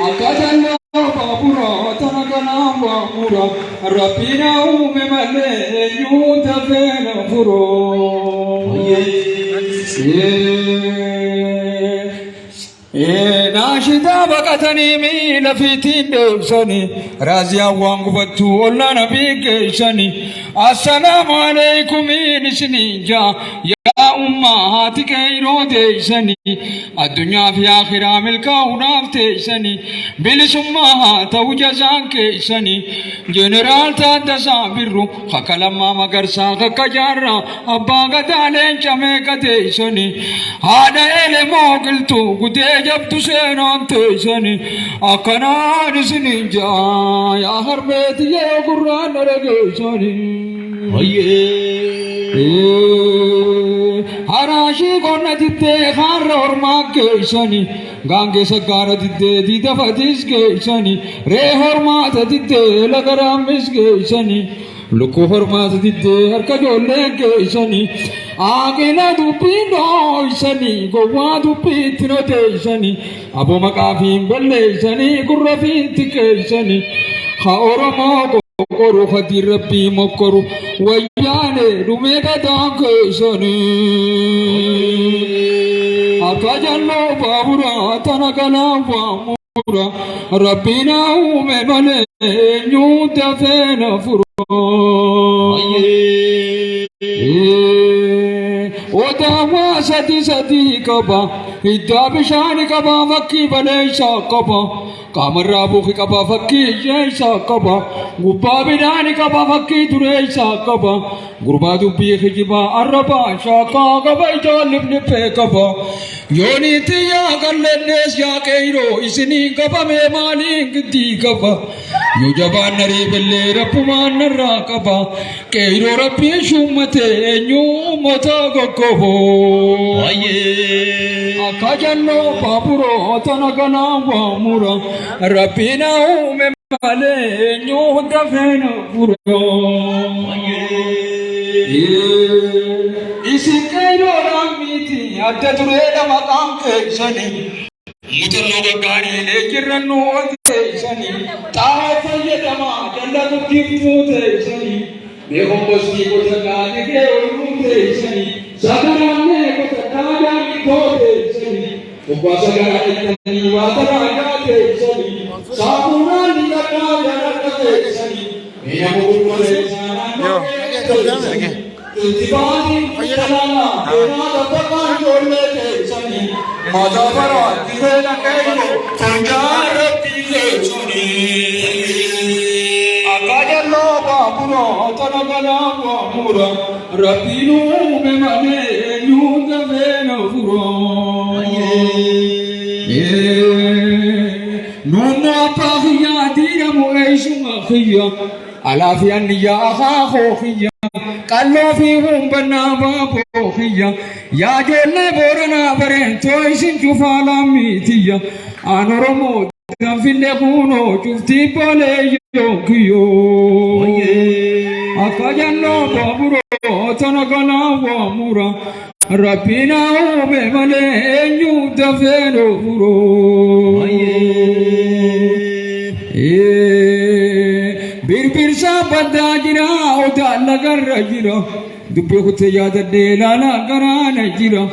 Akka dallaa baaburaa tana kanaan waamura rabbiin uume malee eenyuun dafee na furoo. Naashitaa baqatanii miila fiitiin deebisanii raaziyaan waan gubattu ollaan abii geessanii assalaamu alaikum isinii jaa yaa ummaa haati keeyroo teeysanii addunyaa fi akhiraa milkaa'uudhaaf teeysanii bilisummaa haa ta'u jazaan keeysanii jeneraal Taaddasaa Birru akka Lammaa Magarsaa akka Jaarraa abbaa gadaa leenca meeqa teeysanii haadha elemoo qiltuu gutee jabdu seenaan teeysanii akkanaan isinii jaa yaa harmeeti yoo gurraan na dhageessanii. Haraashii qonna diddee harra hormaa geessanii gaangee saggaara diddee diida fatiis geessanii ree hormaata diddee laga raammis geessanii lukkuu hormaata diddee harka ijoolleen geessanii aaqila dubbiin dhooysanii gowwaa dubbiitti noteeysanii aboo maqaa fiin balleeysanii gurra fiitti keeysanii ha Oromoo koru khadi rabbi mokoru wayane dume gadaan keeysanii akajanno baabura tanagala waamura rabbina uume malee eenyuu dafee na furoo. Odaawaa sadii qaba hiddaa bishaani qaba fakkii baleessaa qaba qaamarraa buuki qaba fakkii ijjeessaa qaba gubbaa midhaani qaba fakkii dureessaa qaba gurbaa dubbii kijibaa arrabaa shaakaa qaba ijoollee liphee qaba yooniitti yaa qallennees yaa qeyroo isiniin qabamee maaliin giddii qaba yoo jabaan naree bellee rabbumaan narraa qaba qeyroo rabbiin shummatee eenyuu motaa goggoboo. Akka jannoo baaburoo tana kanaan waamura rabbiin uume malee eenyuu dafee na furoo. Isin qeyroodhaan miti adda tureedha maqaan keessanii mutannoo gaggaarii jirrannoo teessanii xaa'oo fayyadamaa dallatu giftuu teessanii beekoon bostii gosa gaanii kee oluu teessanii sagaraannee gosa daadaan itoo teessanii ubbaa sagaraa ittanii waa taraagaa teessanii saamunaan dhiqannaa jaaraka teessanii mi'a muguuma teessanaa اتباعي فيلانا دينا دبقان جولة كيساني ماذا فرات دينا كيلو تنجار بيجوني أكاد الله بابنا تنقلا وامورا ربينو بمعنى يوم دفن فرا نونا باخيا دينا مؤيش مخيا على في النيا خوخيا قالوا فيهم بنا بابوخيا يا جل بورنا برين تويسن شوفالا ميتيا أنا رمو كان في اللقونو شفتي بالي يوكيو أكاجنو بابورو تنقنا وامورا ربنا بملين دفنو فرو بير سابدا جرا اودا لگر جرا دبي خت ياد دلالا غرانا جرا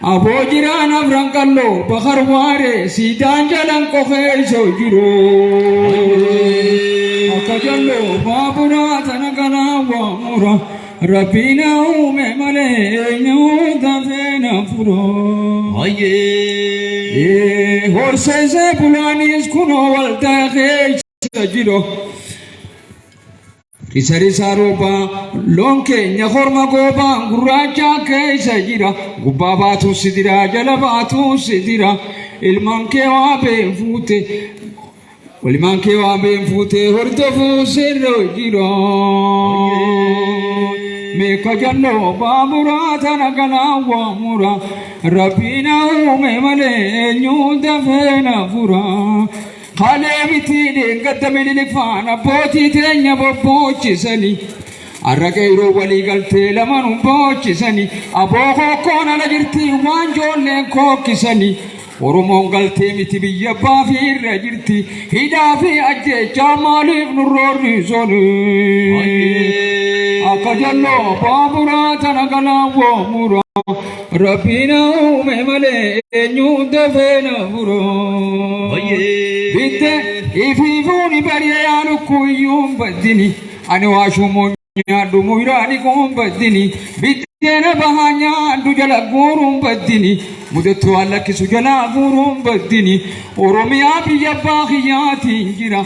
ابو جرا نبرن كلو بخر واره سيدان جلن کو خيشو جرو اكجلو بابنا تنغنا وامورا ربنا مملينو دفنا فرو هورسه بولانيس كنو والتا خيش جرو Kisari saroba lonke nyahorma goba guracha keisa jira gubabatu sidira jalabatu sidira ilmanke wa be fute hordofu sirro jiro me kajallo babura tanagana wa mura rabina me male nyuda fena fura خالبتي قدم لي فانا بوتي تنيا بوتشي سني الرجيرو ولي قلت لما نبوتشي سني ابوكو كون انا جرتي وانجول كوكي سني ورمون قلت متي بيبا في رجرتي هدا في اجي جمال ابن الروري زوني اكجلو بابورا تنقلا ومورا ربنا مملي نيو دفنا فرو بيته إفيفوني بريانو كويوم بدني أنا واشومون يادو ميراني كوم بدني بيته نبهانيا دوجلا غورم بدني مدتو الله كسو جلا غورم بدني أوروميا بيباخياتي جرا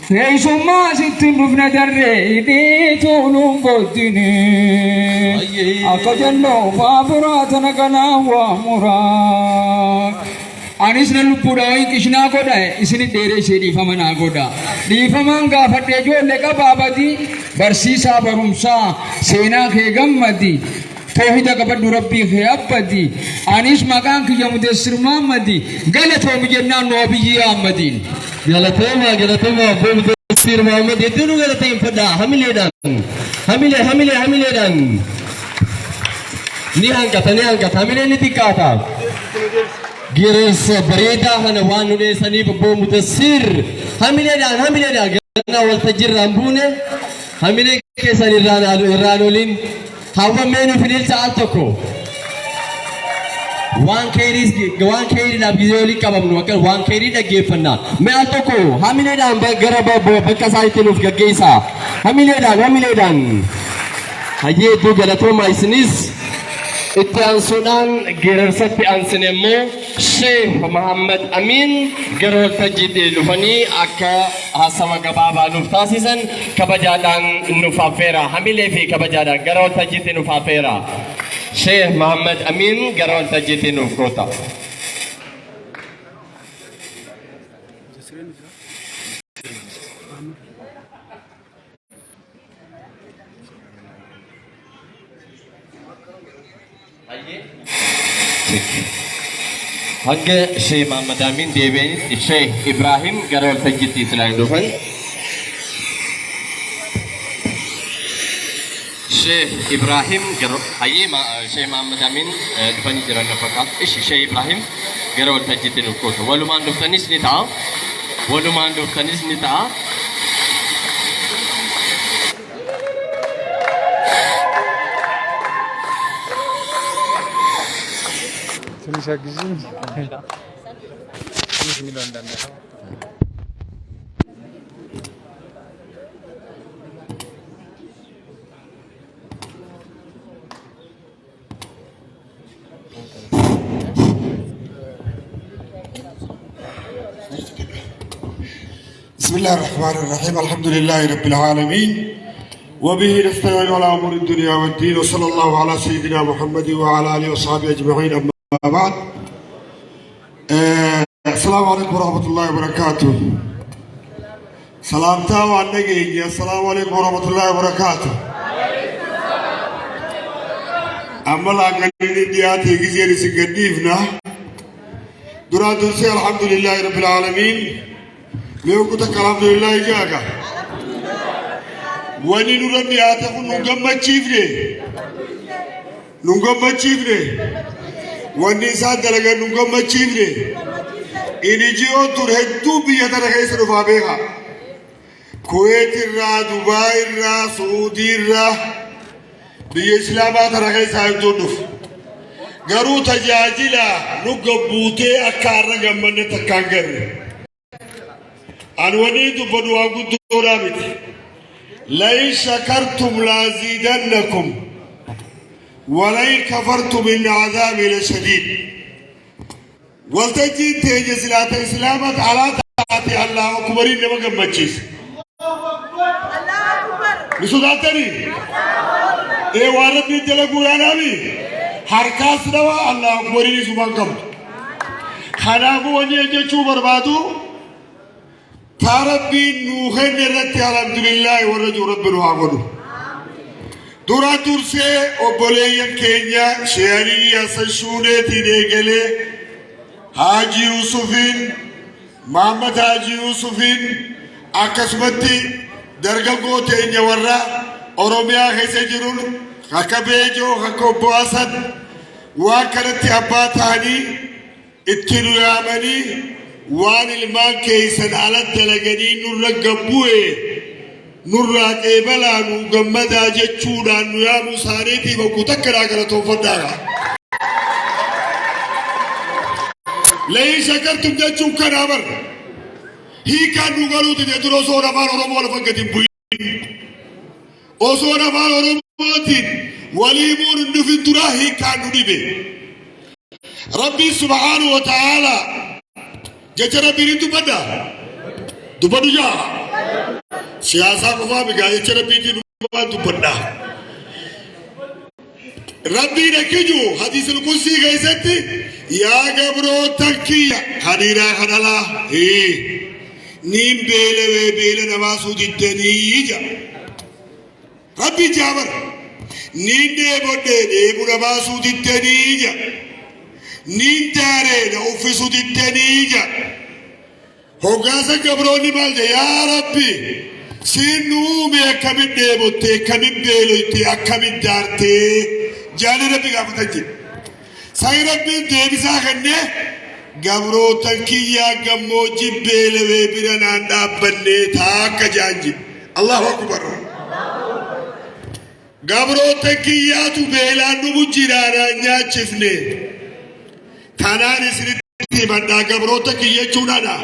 سيسوما ستنبنا دريدي تولم بدني أكجلو فابراتنا كنا وامورا Anis nalu pudai kishna koda isini dere se difamana koda difamanga fatte jolle ka babati barsisa barumsa sena ke gammadi tauhida ka badu rabbi ke abadi anis makan ki yamudassir muhammadi galato mujanna nabiyyi ahmadin galatoma mudassir muhammad edunu galatain pada hamile dan ni angkat hamile ni tikata Giras berita hana wanu de sani babo mudassir hamile dan gana wal tajir rambune hamile ke sani ranolin hawa menu finil saat toko wan keri na bizoli kabamnu akal wan keri da gefana me altoko hamile dan bagara babo bakasai tinuf gageisa hamile dan haye tu galato maisnis Itian Sudan Girersat pi ansenemo Sheikh Muhammad Amin Gerol Tajidi Lufani Aka Hasama Gababa Nuftasisan Kabajadan Nufafera Hamile fi Kabajadan Gerol Tajidi Nufafera Sheikh Muhammad Amin Gerol Tajidi Nufkota Hangga Syekh Muhammad Amin Dewi Syekh Ibrahim Garol Tajiti selain dufan Syekh Ibrahim Garol Hayi Syekh Muhammad Amin dufan jalan nafakat Syekh Ibrahim Garol Tajiti nukut waluman duftanis nita Bisa gizim. Bismillah. بسم الله الرحمن الرحيم الحمد لله رب العالمين وبه نستعين على امور الدنيا والدين وصلى الله على سيدنا محمد وعلى اله وصحبه اجمعين اما بعد السلام عليكم ورحمه الله وبركاته سلامتا والنجي السلام عليكم ورحمه الله وبركاته أما لا قلني دياتي جزيرة سجديفنا دران درسي الحمد لله رب العالمين ليوكوتك الحمد لله جاكا واني نورا دياتكم نغمى تشيفني واني سادلغا نغمى تشيفني إني جيو ترهدو بياتا رخيص رفابيها كويت الرا دبي الرا سعودي الرا بيا إسلامات رخي سايب تونف غرو تجاجلا نقبوتي أكارنا غمان تكانغر أنواني دبدوا قدو رابط لئن شكرتم لازيدنكم ولئن كفرتم إن عذابي لشديد والتجي تيجي صلاة إسلامات على تاتي الله أكبر إنما غمتشيس بسوداتني إيه واربي تلقوا يا نبي حركاس دوا الله أكبرني سبحانكم خنابو ونيجي شو بربادو تربي نوخن رتي الحمد لله ورجو ربنا عبدو دورا دورسي أبولي كينيا شيري يسشوني تيجي حاجي يوسفين محمد حاجي يوسفين أكسبتي درجة قوتين يورا أوروبيا خيسجرون خكبيجو خكوبواسد وكانت أباتاني اتنو يامني وان المان كيسن على الدلقني نور قبوه نور قبلا نغمدا جتشودا نيا مساريتي وكتكرا كرتو فداغا لئن شكرتم جتشو كنامر هي كان نغلو تدرو سورا مان أوروبو لفنكتين بوين أصورا فان أوروبوتين وليمون النفي تراهي كانوا نبي ربي سبحانه وتعالى جتر بيرين تبدا جا سياسة كفا بقى جتر بيرين تبدا ربي نكجو حديث القدسي قيستي يا قبرو تكيا خديرا خدلا نيم بيلا نماسو جدني ربي جابر نيندي بودي نيبو نماسو تتنيجا نينداري نوفسو تتنيجا هوغاسا قبروني مالجا يا ربي سينومي أكامي نيبوتي أكامي بيلوتي أكامي دارتي جاني ربي غافتاجي ساي ربي ديبسا خنة قبرو تنكيا قموجي بيلوي بيرانان دابني تاكا جانجي الله أكبر قبرو تكياتو بيلان نمجرانا نياتشفني تاناني سنتي مندا قبرو تكياتو نانا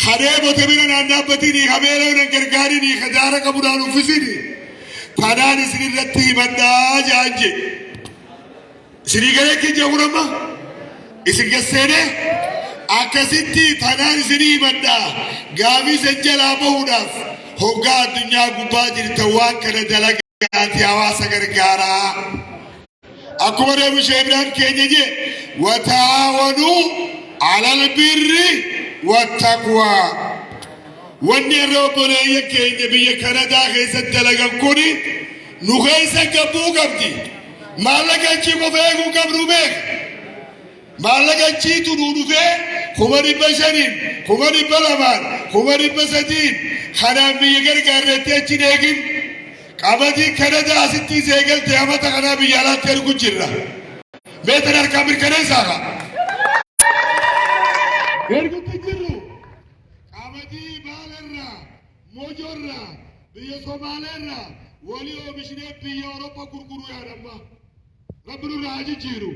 خريبو تبينا نابتيني خبيرو ننكرقاريني خجارة قبرانو فسيني تاناني سنتي مندا جانجي سني قلقي جاورما اسن قسيني akkasitti tanaan isinii madda gaafii san jalaa bahuudhaaf hoggaa addunyaa gubbaa jirta waan kana dalagaati hawaasa gargaaraa akkuma deemu sheebiraan keenya je wataawanuu alal birri wattaqwaa wanni irra obboleeyya keenya biyya kanadaa keessatti dalagan kuni nu keessa gabbuu qabdi maallaqa achii qofa eeguu qabnu beeka maallaqa achiitu nu dhufee kuma dhibba shaniin kuma dhibba lamaan kuma dhibba sadiin kanaan biyya gargaarreetti achi eegin qamadii kanadaa asitti seegalte amata kanaa biyya alaatti ergu jirra meetan harkaa mirkaneessaadha ergutti jirru qamadii baalarraa mojoorraa biyya somaaleerraa walii oomishnee biyya Awurooppaa gurguruu yaadamma rabbi nurraa haa jijjiiru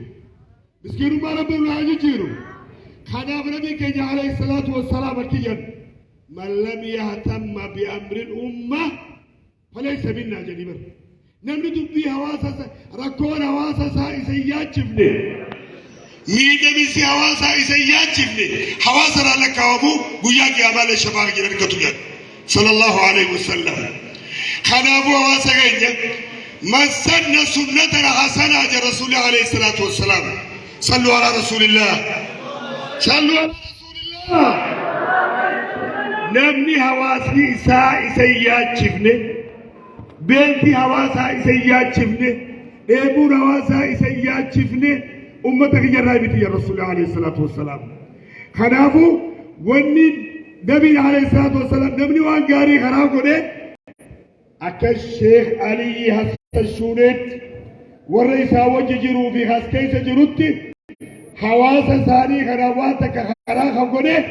مسكين ما رب الله يجيرو خنا نبي كي عليه الصلاة والسلام كيان من لم يهتم بأمر الأمة فليس منا جنبر نمد بي هواسا ركون هواسا سائسيات جبني ميدا بيسي حواسا إسيات جفني حواسا لك أبو قياك يا مال الشباب جنان كتوجد صلى الله عليه وسلم خنابو حواسا غينيا من سن سنة حسنة رسول الله عليه الصلاة والسلام صلوا على رسول الله صلوا على رسول الله نمني حواسي إسيات جفني بنتي حواسا إسيات جفني إبو حواسا إسيات جفني أمتك جرائبتي يا رسول الله عليه الصلاة والسلام خنافو وني نبي عليه الصلاة والسلام نبني وانقاري خناف قده أكا الشيخ علي حسن الشونيت والرئيسة وججرو في خسكيس جروتي حواس ثاني خنافاتك خناف قده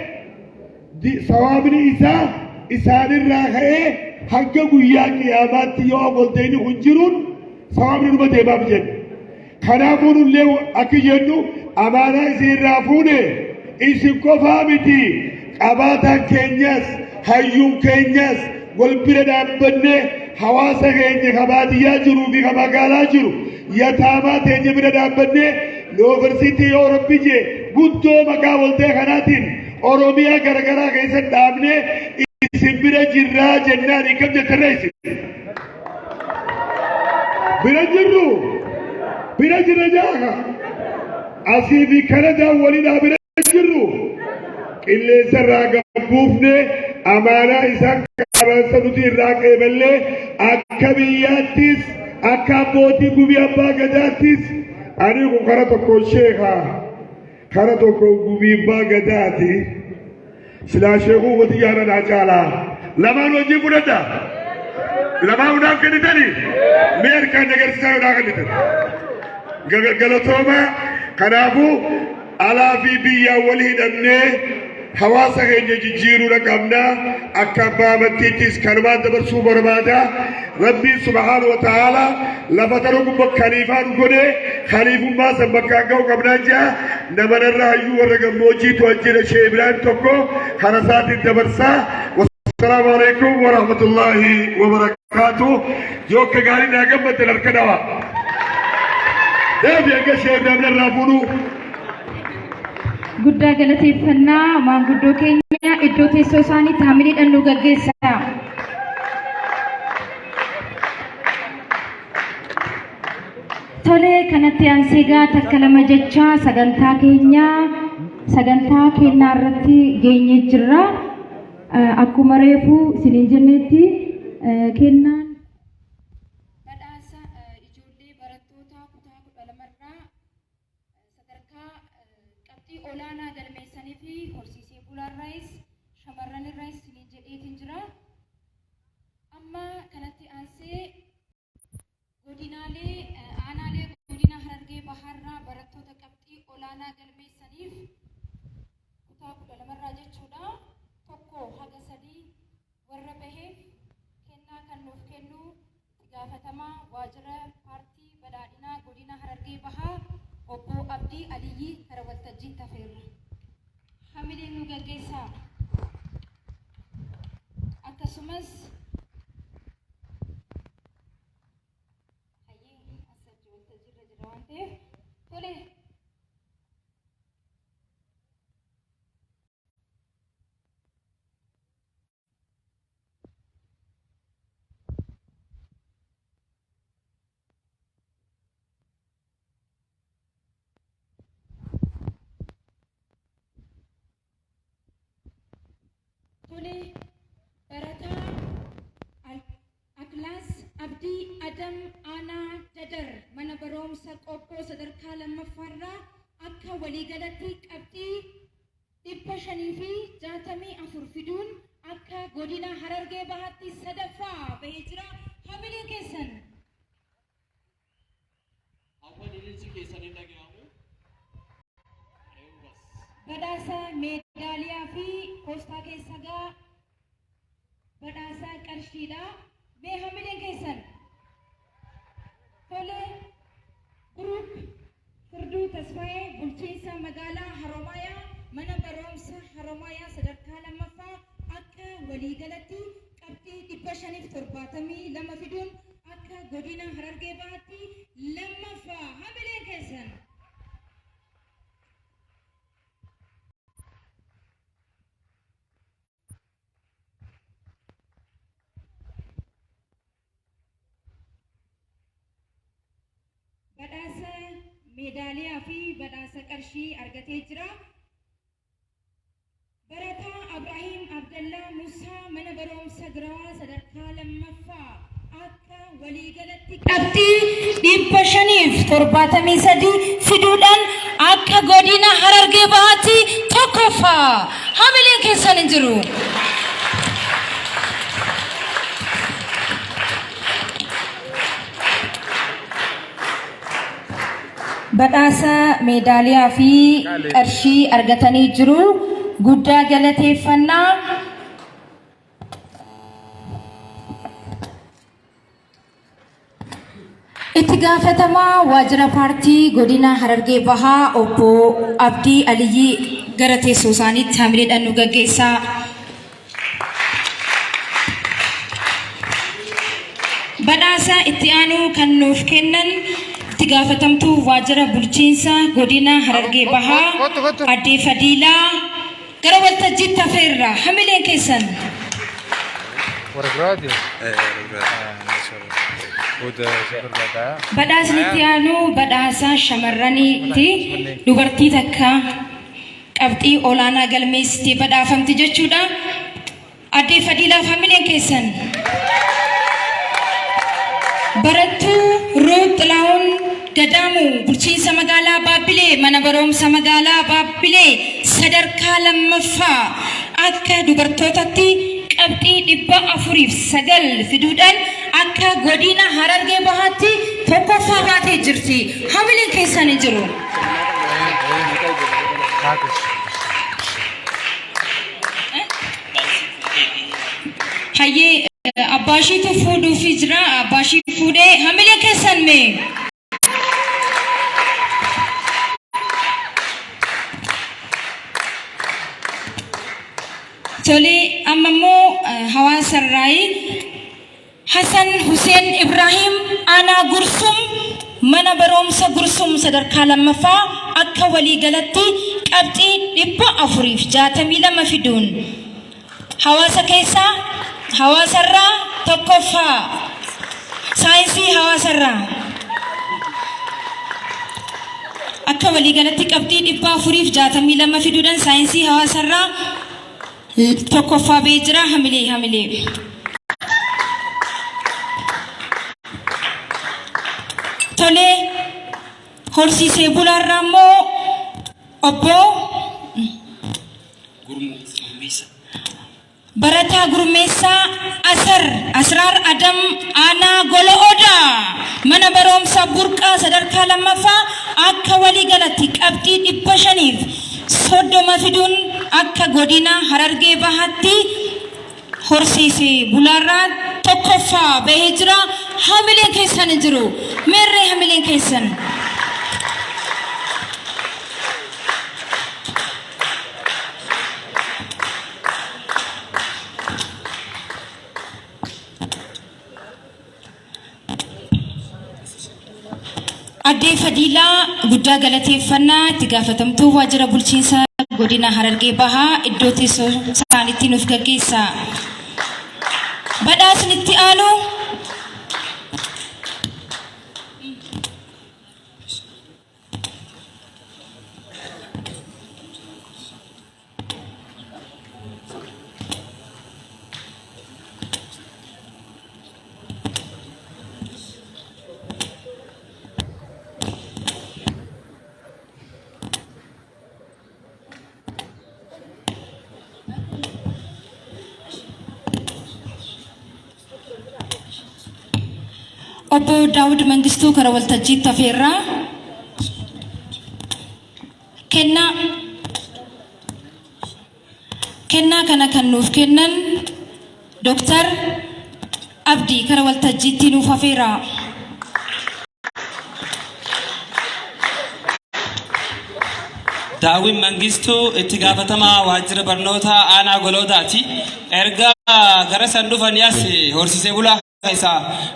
سوابني إسان الراخئة حقا قياك يا ماتي يوم قلتين خنجرون سوابني نبدأ باب جن خنافون اللي أكيدنو أمانة إسير رافونه إسم كفامتي أباتا كينياس هيوم كينياس والبرد أبنى حواسا كينيا خباتيا جرو في خباقالا جرو يتاما تيجي برد أبنى لوفرسيتي أوروبي جي قدو مكا والده خناتين أوروميا غرغرا كيسا دامنة إسم برد جرا جناني كم جترسي برد جرو برج رجاها أسيبي كندا ولنا برجرو إلا سراغ بوفني أمانا إسان كمان سنوتي راكي بلي أكبياتيس أكابوتي قبي أبا قداتيس أني قرأتكو شيخا قرأتكو قبي أبا قداتي سلا شيخو وديانا ناجالا لما نوجي بندا لما هناك ندني ميركا نغرسا هناك ندني غلطوما كنافو على في بيا وليد أمني حواسا غير جيرو رقمنا أكبا متيتيس كرمان دبرسو برمادا ربي سبحانه وتعالى لفتركم بخليفان كده خليف ما سبكا قو قبنا جا نمن الرأيو ورقم موجي توجه شيء إبراهيم توكو خرسات الدبرسا والسلام عليكم ورحمة الله وبركاته جوك غالي ناقم بدل الكدوا دابي أكشف دابنا الرافونو guddaa galateeffannaa maanguddoo keenya iddoo teessoo isaaniitti hamiliidhaan nu gaggeessa. Tole kanatti aanseegaa takka lama jechaa sagantaa keenyaa irratti geenye jirra. Akkuma reefuu isiniin jennetti kennaan olaanaa galmeessanii fi horsiisee bulaan raayis shamarran raayis jedheetiin jira. Amma kanatti aansee godinaalee aanaalee godina Harargee Bahaarraa barattoota qabxii olaanaa galmeessaniif kutaa 12 jechuudha. Tokko haga 3 warra baheef kennaa kan nuuf kennu gaafatamaa waajjira paartii badhaadhinaa godina Harargee Bahaa obbo Abdii Aliyyi kara waltajjii tafeerra. Hamileen nu gaggeessaa. Akkasumas hayyee asirratti waltajjiirra jira waan ta'eef tole. Barataa Aklas Abdii Adam Aanaa Dadar mana barumsa qophoo sadarkaa lammaffaarraa akka waliigalatti qabxii 564 fiduun akka godina Harargee Bahaatti sadaffaa bahee jira. Hamilee keessan. Badhaasa meedaaliyaa fi poostaa keessa gaa badhaasa qarshiidha. Mee hamileen keessan. Tole Gurup Firduu Tasfaayee bulchiinsa magaalaa Haroomayaa mana barumsa Haroomayaa sadarkaa lammaffaa akka waliigalatti qabxii 572 fiduun akka godina Harargee Bahaatti lammaffaa. Hamileen keessan. meedaaliyaa fi badhaasa qarshii argatee jira. Barataa Abrahiim Abdallaa Musaa mana barumsa Giraawaa sadarkaa lammaffaa akka waliigalatti qabxii 573 fiduudhaan akka godina Harargee Bahaatti tokkoffaa hamileen keessan hin jiru. Badhaasa meedaaliyaa fi qarshii argatanii jiru. Guddaa galateeffannaa. Itti gaafatamaa waajjira paartii godina Harargee Bahaa obbo Abdii Aliyyii gara teessoo isaaniitti hamileedhaan nu gaggeessaa. Badhaasa itti aanu kan nuuf kennan itti gaafatamtuu waajjira bulchiinsa godina Harargee Bahaa Aadde Fadiilaa gara waltajjiitti hafeerra hamileen keessan. Badhaasni itti aanu badhaasa shamarraniiti. Dubartii takka qabxii olaanaa galmeessitee badhaafamti jechuudha. Aadde Fadiilaaf hamileen keessan. Barattuu Ruut Xilaawun Gadaamu bulchiinsa magaalaa Baabbilee mana barumsa magaalaa Baabbilee sadarkaa lammaffaa akka dubartootatti qabxii 409 fiduudhaan akka godina Harargee Bahaatti tokkoffaa baatee jirti. Hamileen keessan hin jiru. Hayyee Abbaashiitu fuudhuufi jira. Abbaashii fuudhee hamileen keessan mee? Tole amma immoo hawaasa irraa Hassan Hussein Ibrahim Aanaa Gursum mana barumsa Gursum sadarkaa lammaffaa akka waliigalatti qabxii 462 fiduun hawaasa keessaa hawaasa irraa tokkoffaa saayinsii hawaasa irraa akka waliigalatti qabxii 462 fiduudhaan saayinsii hawaasa irraa tokkoffaa ba'ee jira. Hamilee tole horsiisee bulaarraa immoo obbo Barataa Gurmeessaa Asraar Adam Aanaa Gola Odaa mana barumsa Burqaa sadarkaa lammaffaa akka waliigalatti qabxii 530 fiduun akka godina Harargee Bahaatti horsiisee bulaarraa tokkoffaa bahee jira. Hamileen keessan hin jiru. Meerree hamileen keessan. Aadde Fadiilaa guddaa galateeffannaa itti gaafatamtuu waajjira bulchiinsa godina Harargee Bahaa iddoo teessoo isaaniitti nuuf gaggeessaa. Badhaasni itti aanu obbo Daawud Mangistuu kara waltajjiitti hafeerraa kennaa kana kan nuuf kennan Dr. Abdii kara waltajjiitti nuuf hafeerraa. Daawud Mangistuu itti gaafatamaa waajjira barnoota Aanaa Gola Odaati. Erga gara san dhufanii as horsiisee bulaa isa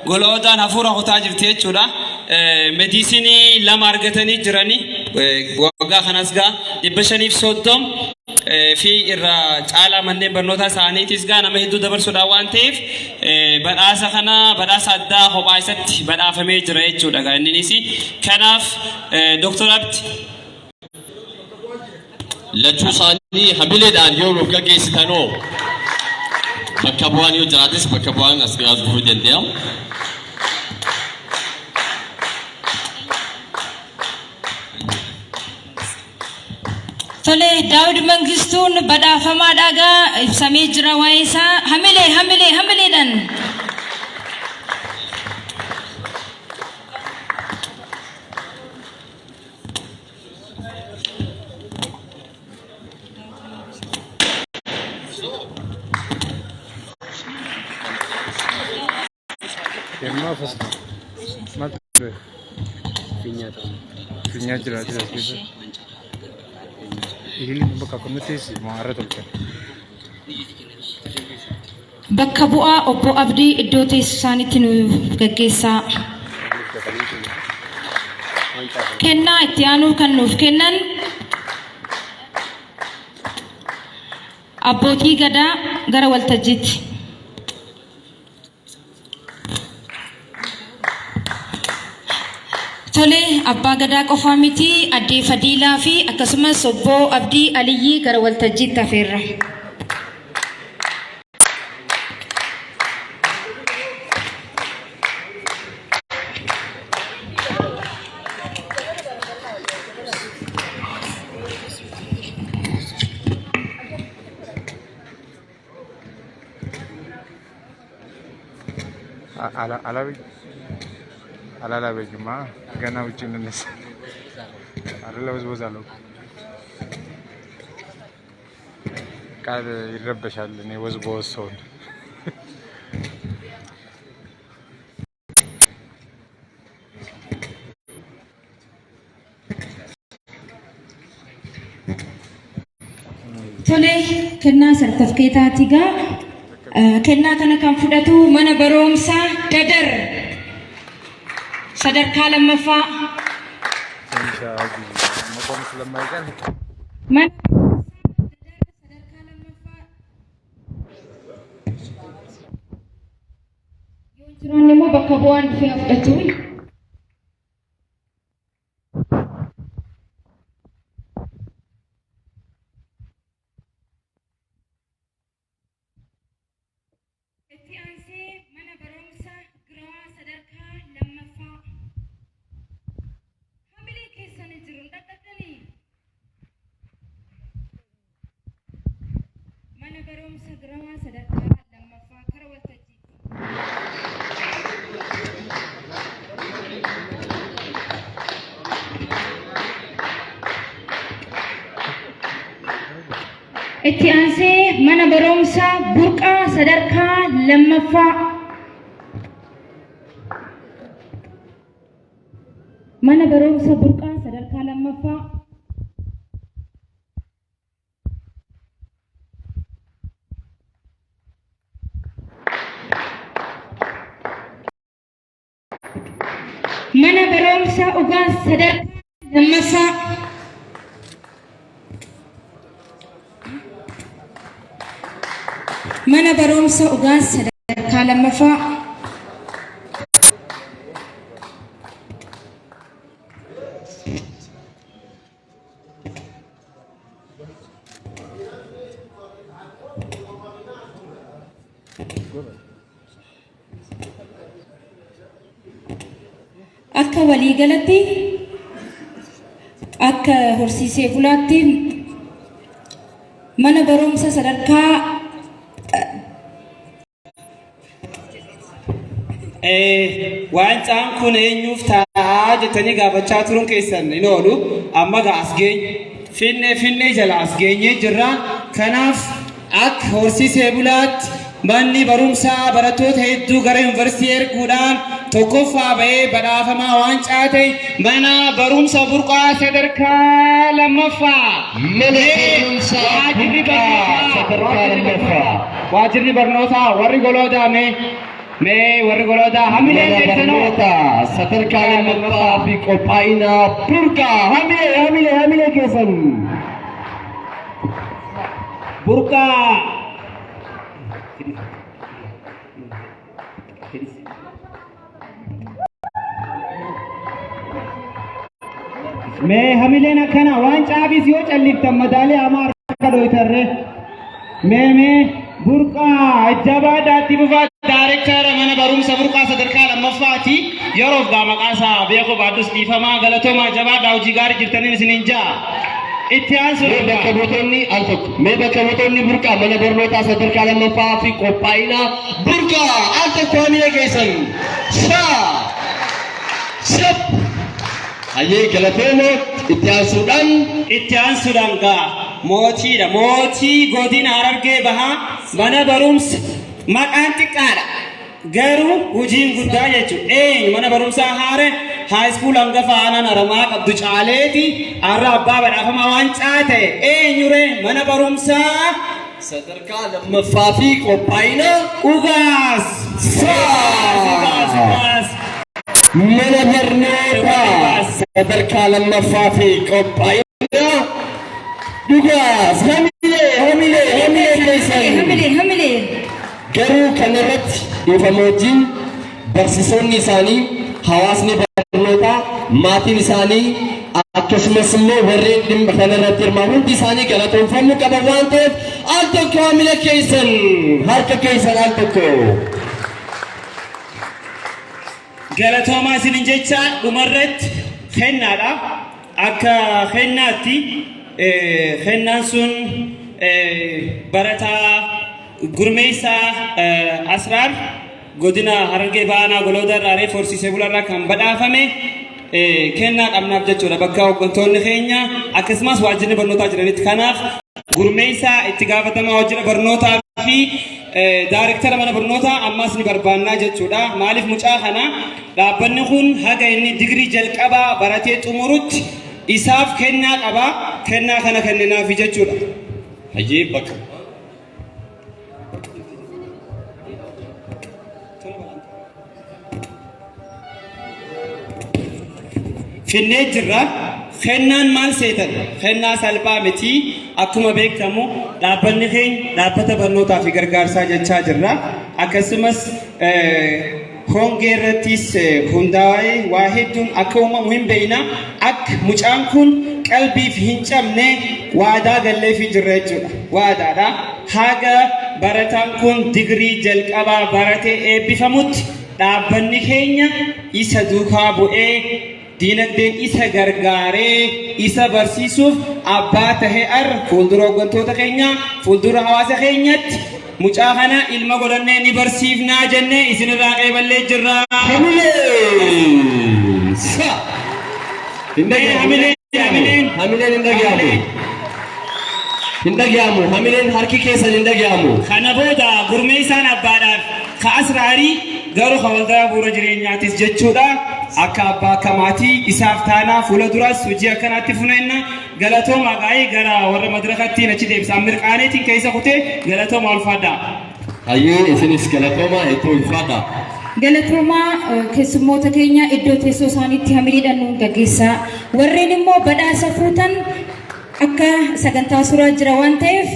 Gola Odaan hafuura kutaa jirti jechuudha. Mediisinii lama argatanii jiranii waggaa kanas gaa 530 fi irra caalaa manneen barnoota isaaniitis gaa nama hedduu dabarsuudhaan waan ta'eef badhaasa kana badhaasa addaa kophaa isatti badhaafamee jira jechuudha gaa innis kanaaf Dr. Abdi lachuu isaanii hamileedhaan yoo nuuf gaggeessitanoo bakka bu'aan yoo jiraates bakka bu'aan as dhufuu danda'a. Tole Daawud Mangistuun badhaafamaadhaa ibsamee jira waa'ee isaa hamileedhaan. Emma fasta. Matre. Finya jira bisa. Ini bakka komitis maara tolcha. Bakka bu'aa obbo Abdii iddoo teessoo isaaniitti nu gaggeessaa. Kennaa itti aanuu kan nuuf kennan abbootii gadaa gara waltajjiitti. Tole abbaa gadaa qofaa miti addee Fadiilaa fi akkasumas obbo Abdii Aliyyii gara waltajjiitti afeerra. Ala bejuma gana ucin nes. Ada lewat bozalo. Kada irrabashal ne was boson. Tole kennaa sartifikeetaati gaa kennaa kana kan fudhatu mana barumsaa Dadar sadarkaa lammaffaa. Yoo jiran immoo bakka bu'aan dhufee fudhatu. Itti aansee mana barumsaa burqaa sadarkaa lammaffaa. Mana barumsa burqaa sadarkaa lammaffaa. Mana barumsa ugaas sadarkaa lammaffaa. Mana barumsa ugaas sadarkaa lammaffaa. Akka waliigalatti akka horsiisee bulaatti mana barumsa sadarkaa waancaan kun eenyuuf ta'a jettanii gaafachaa turuun keessan hin oolu amma gaa as geenye finnee jala as geenyee jirra kanaaf akka horsiisee bulaatti manni barumsaa barattoota hedduu gara yuunivarsiitii erguudhaan tokkoffaa bahee badhaafamaa waancaa ta'e mana barumsa burqaa sadarkaa lammaffaa. Waajirri barnootaa warri goloodaa mee warri goloodaa hamilee keessanoo sadarkaa lammaffaa fi qophaa'ina burqaa hamilee keessan. burqa मैं हमिले न खाना वान चाबी सियो चलिप तम मदाले आमार कड़ो इतरे मैं बुरका जबा दाती बुबा डायरेक्टर मन बरुम सबुरका सदरका लमफाती यूरोप गा मकासा बेको बादुस दीफमा गलतो मा जबा दाउ जिगार जितने सिनिंजा इतिहास मैं बकबोतोनी बुरका मन बरनोता सदरका लमफाती कोपाइना बुरका आल्तो कम्युनिकेशन शा सब aye galatemo इतिहास सुदान का मोची गोदीन आरगे बहा mana barumsa maqaan xiqqaadha garuu hojiin guddaa jechuudha mana barumsaa haare high school hangafa aanan aramaa qabdu caaleeti arra abbaa badhaafama waan caate eenyure mana barumsaa sadarkaa lammaffaa fi qophaa'ina ugaas mana barnootaa sadarkaa lammaffaa fi qophaa'ina ugaas hamilee garuu kanarratti dhufamoojjiin barsiisonni isaanii hawaasni barnootaa maatiin isaanii akkasumas immoo warreen dhimma kanarratti hirmaatan hundi isaanii galatoomfamuu qaban waan ta'eef al tokko hamila keessan harka keessan al tokko galatoomaa isinin jecha dhumarratti kennaadha akka kennaatti kennaan sun barataa gurmeessaa asraar godina harargee baanaa golooda irraa forsiisee bularraa kan badhaafame kennaa qabnaaf jechuudha bakka hooggantoonni keenya akkasumas waajjirri barnootaa jiranitti kanaaf gurmeessaa itti gaafatamaa waajjira barnootaa fi daayirektara mana barnootaa ammas ni barbaannaa jechuudha maaliif mucaa kana dhaabbanni kun haga inni digirii jalqabaa baratee xumurutti isaaf kennaa qaba kennaa kana kenninaaf jechuudha hayyee bakka finnee jirra kennaan maal seetan kennaa salphaa miti akkuma beekamu dhaabbanni keenya dhaabbata barnootaa fi gargaarsaa jechaa jirra akkasumas hongee irrattis hundaa'ee waa hedduun akka uumamu hin beekna akka mucaan kun qalbiif hin cabne waadaa galleefii jirra jechuudha waadaadha haga barataan kun digirii jalqabaa baratee eebbifamutti dhaabbanni keenya isa duukaa bu'ee diinagdeen isa gargaaree isa barsiisuuf abbaa tahee fuuldura hooggantoota keenya fuuldura hawaasa keenyatti mucaa kana ilma godhannee ni barsiifnaa jennee isinirraa qeeballee jirra. Hindagamu hamileen harki keessan hindagamu kana booda gurmeessaan abbaadhaaf ka asraarii garuu hawaldaa bu'uura jireenyaatis jechuudha akka abbaa akka maatii isaaf taanaa fuula duraas hojii akkanaatti funeenna galatooma gaa'ee gara warra madirakatti achi deebisaan mirqaaneetiin keessa kutee galatooma ulfaadha. hayyee isinis galatooma itti ulfaadha. Galatooma keessummoota keenya iddoo teessoo isaaniitti hamileedhaan nuun gaggeessaa warreen immoo badhaasa fuutan akka sagantaa suuraa jira waan ta'eef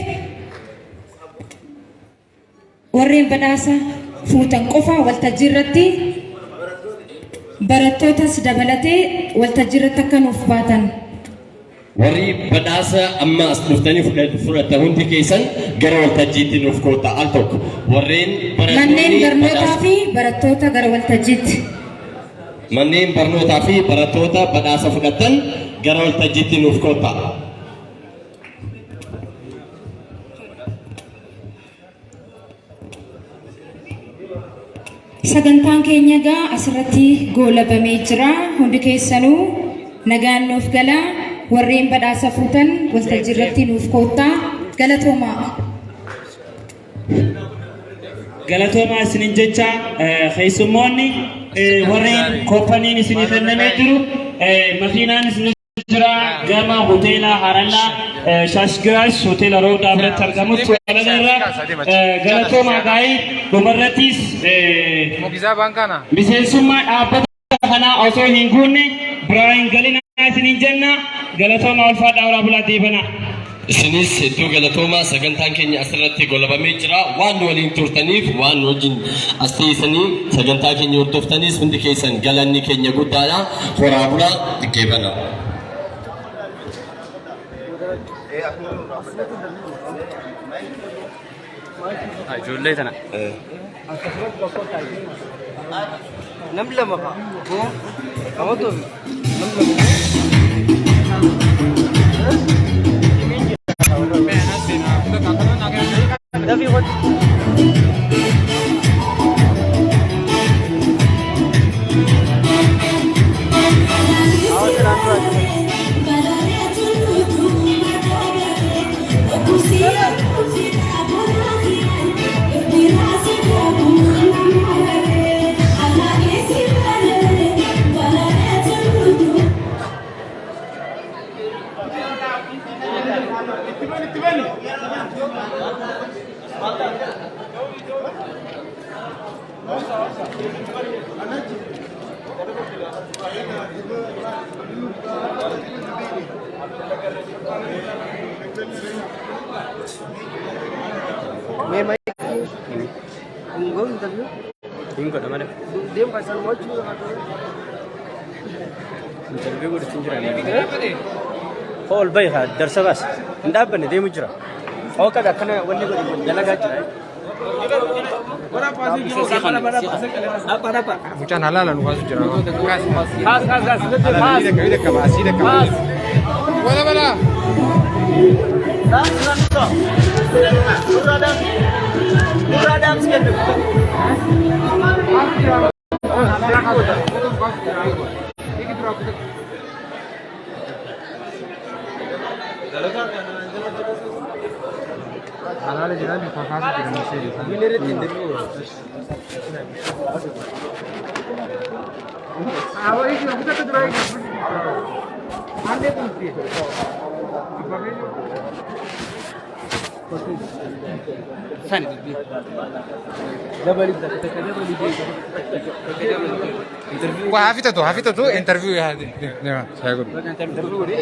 warreen badhaasa fuutan qofa waltajjii irratti barattootas dabalatee waltajjii irratti akka nuuf baatan. warri badhaasa amma as dhuftanii fudhatan hundi keessan gara waltajjiitti nuuf koota al tokko warreen manneen barnootaa fi barattoota gara waltajjiitti. manneen barnootaa fi barattoota badhaasa fudhatan gara waltajjiitti nuuf koota. Sagantaan keenya egaa asirratti goolabamee jira. Hundi keessanuu nagaan nuuf galaa. Warreen badhaasa fuutan waltajjii irratti nuuf koottaa. Galatoomaa. Galatoomaa isinin jecha keessummoonni warreen kooppaniin isinii kennamee jiru makiinaan isin jira gama hoteela Harallaa Shaashgiraash hoteela Roobdaa biratti argamutti walalarra galatoomaa gaa'ii dhumarrattis miseensummaa dhaabbata kanaa osoo hin guunne biraa hin galinaa isiniin jenna galatoomaa ulfaadhaa waraabulaa deebana. isinis hedduu galatooma sagantaan keenya asirratti golabamee jira waan waliin turtaniif waan wajjin as teessanii sagantaa keenya hordoftaniis hundi keessan galanni keenya guddaadha horaa bulaa xiqqeeffana. ijoollee tana nam lama ka amatu All bay ha darsabas nda bane dai mujra o kada kana wanne gari dalaga jira mucaan halaalan waa jira wala wala halal jalan di fakasi tidak mesti di sana. Ini retin dulu. Awal ini kita terus. Ande pun sih. Sana itu. Double itu. Interview. Wah, Hafita tu interview ya. Saya ikut. Interview ni.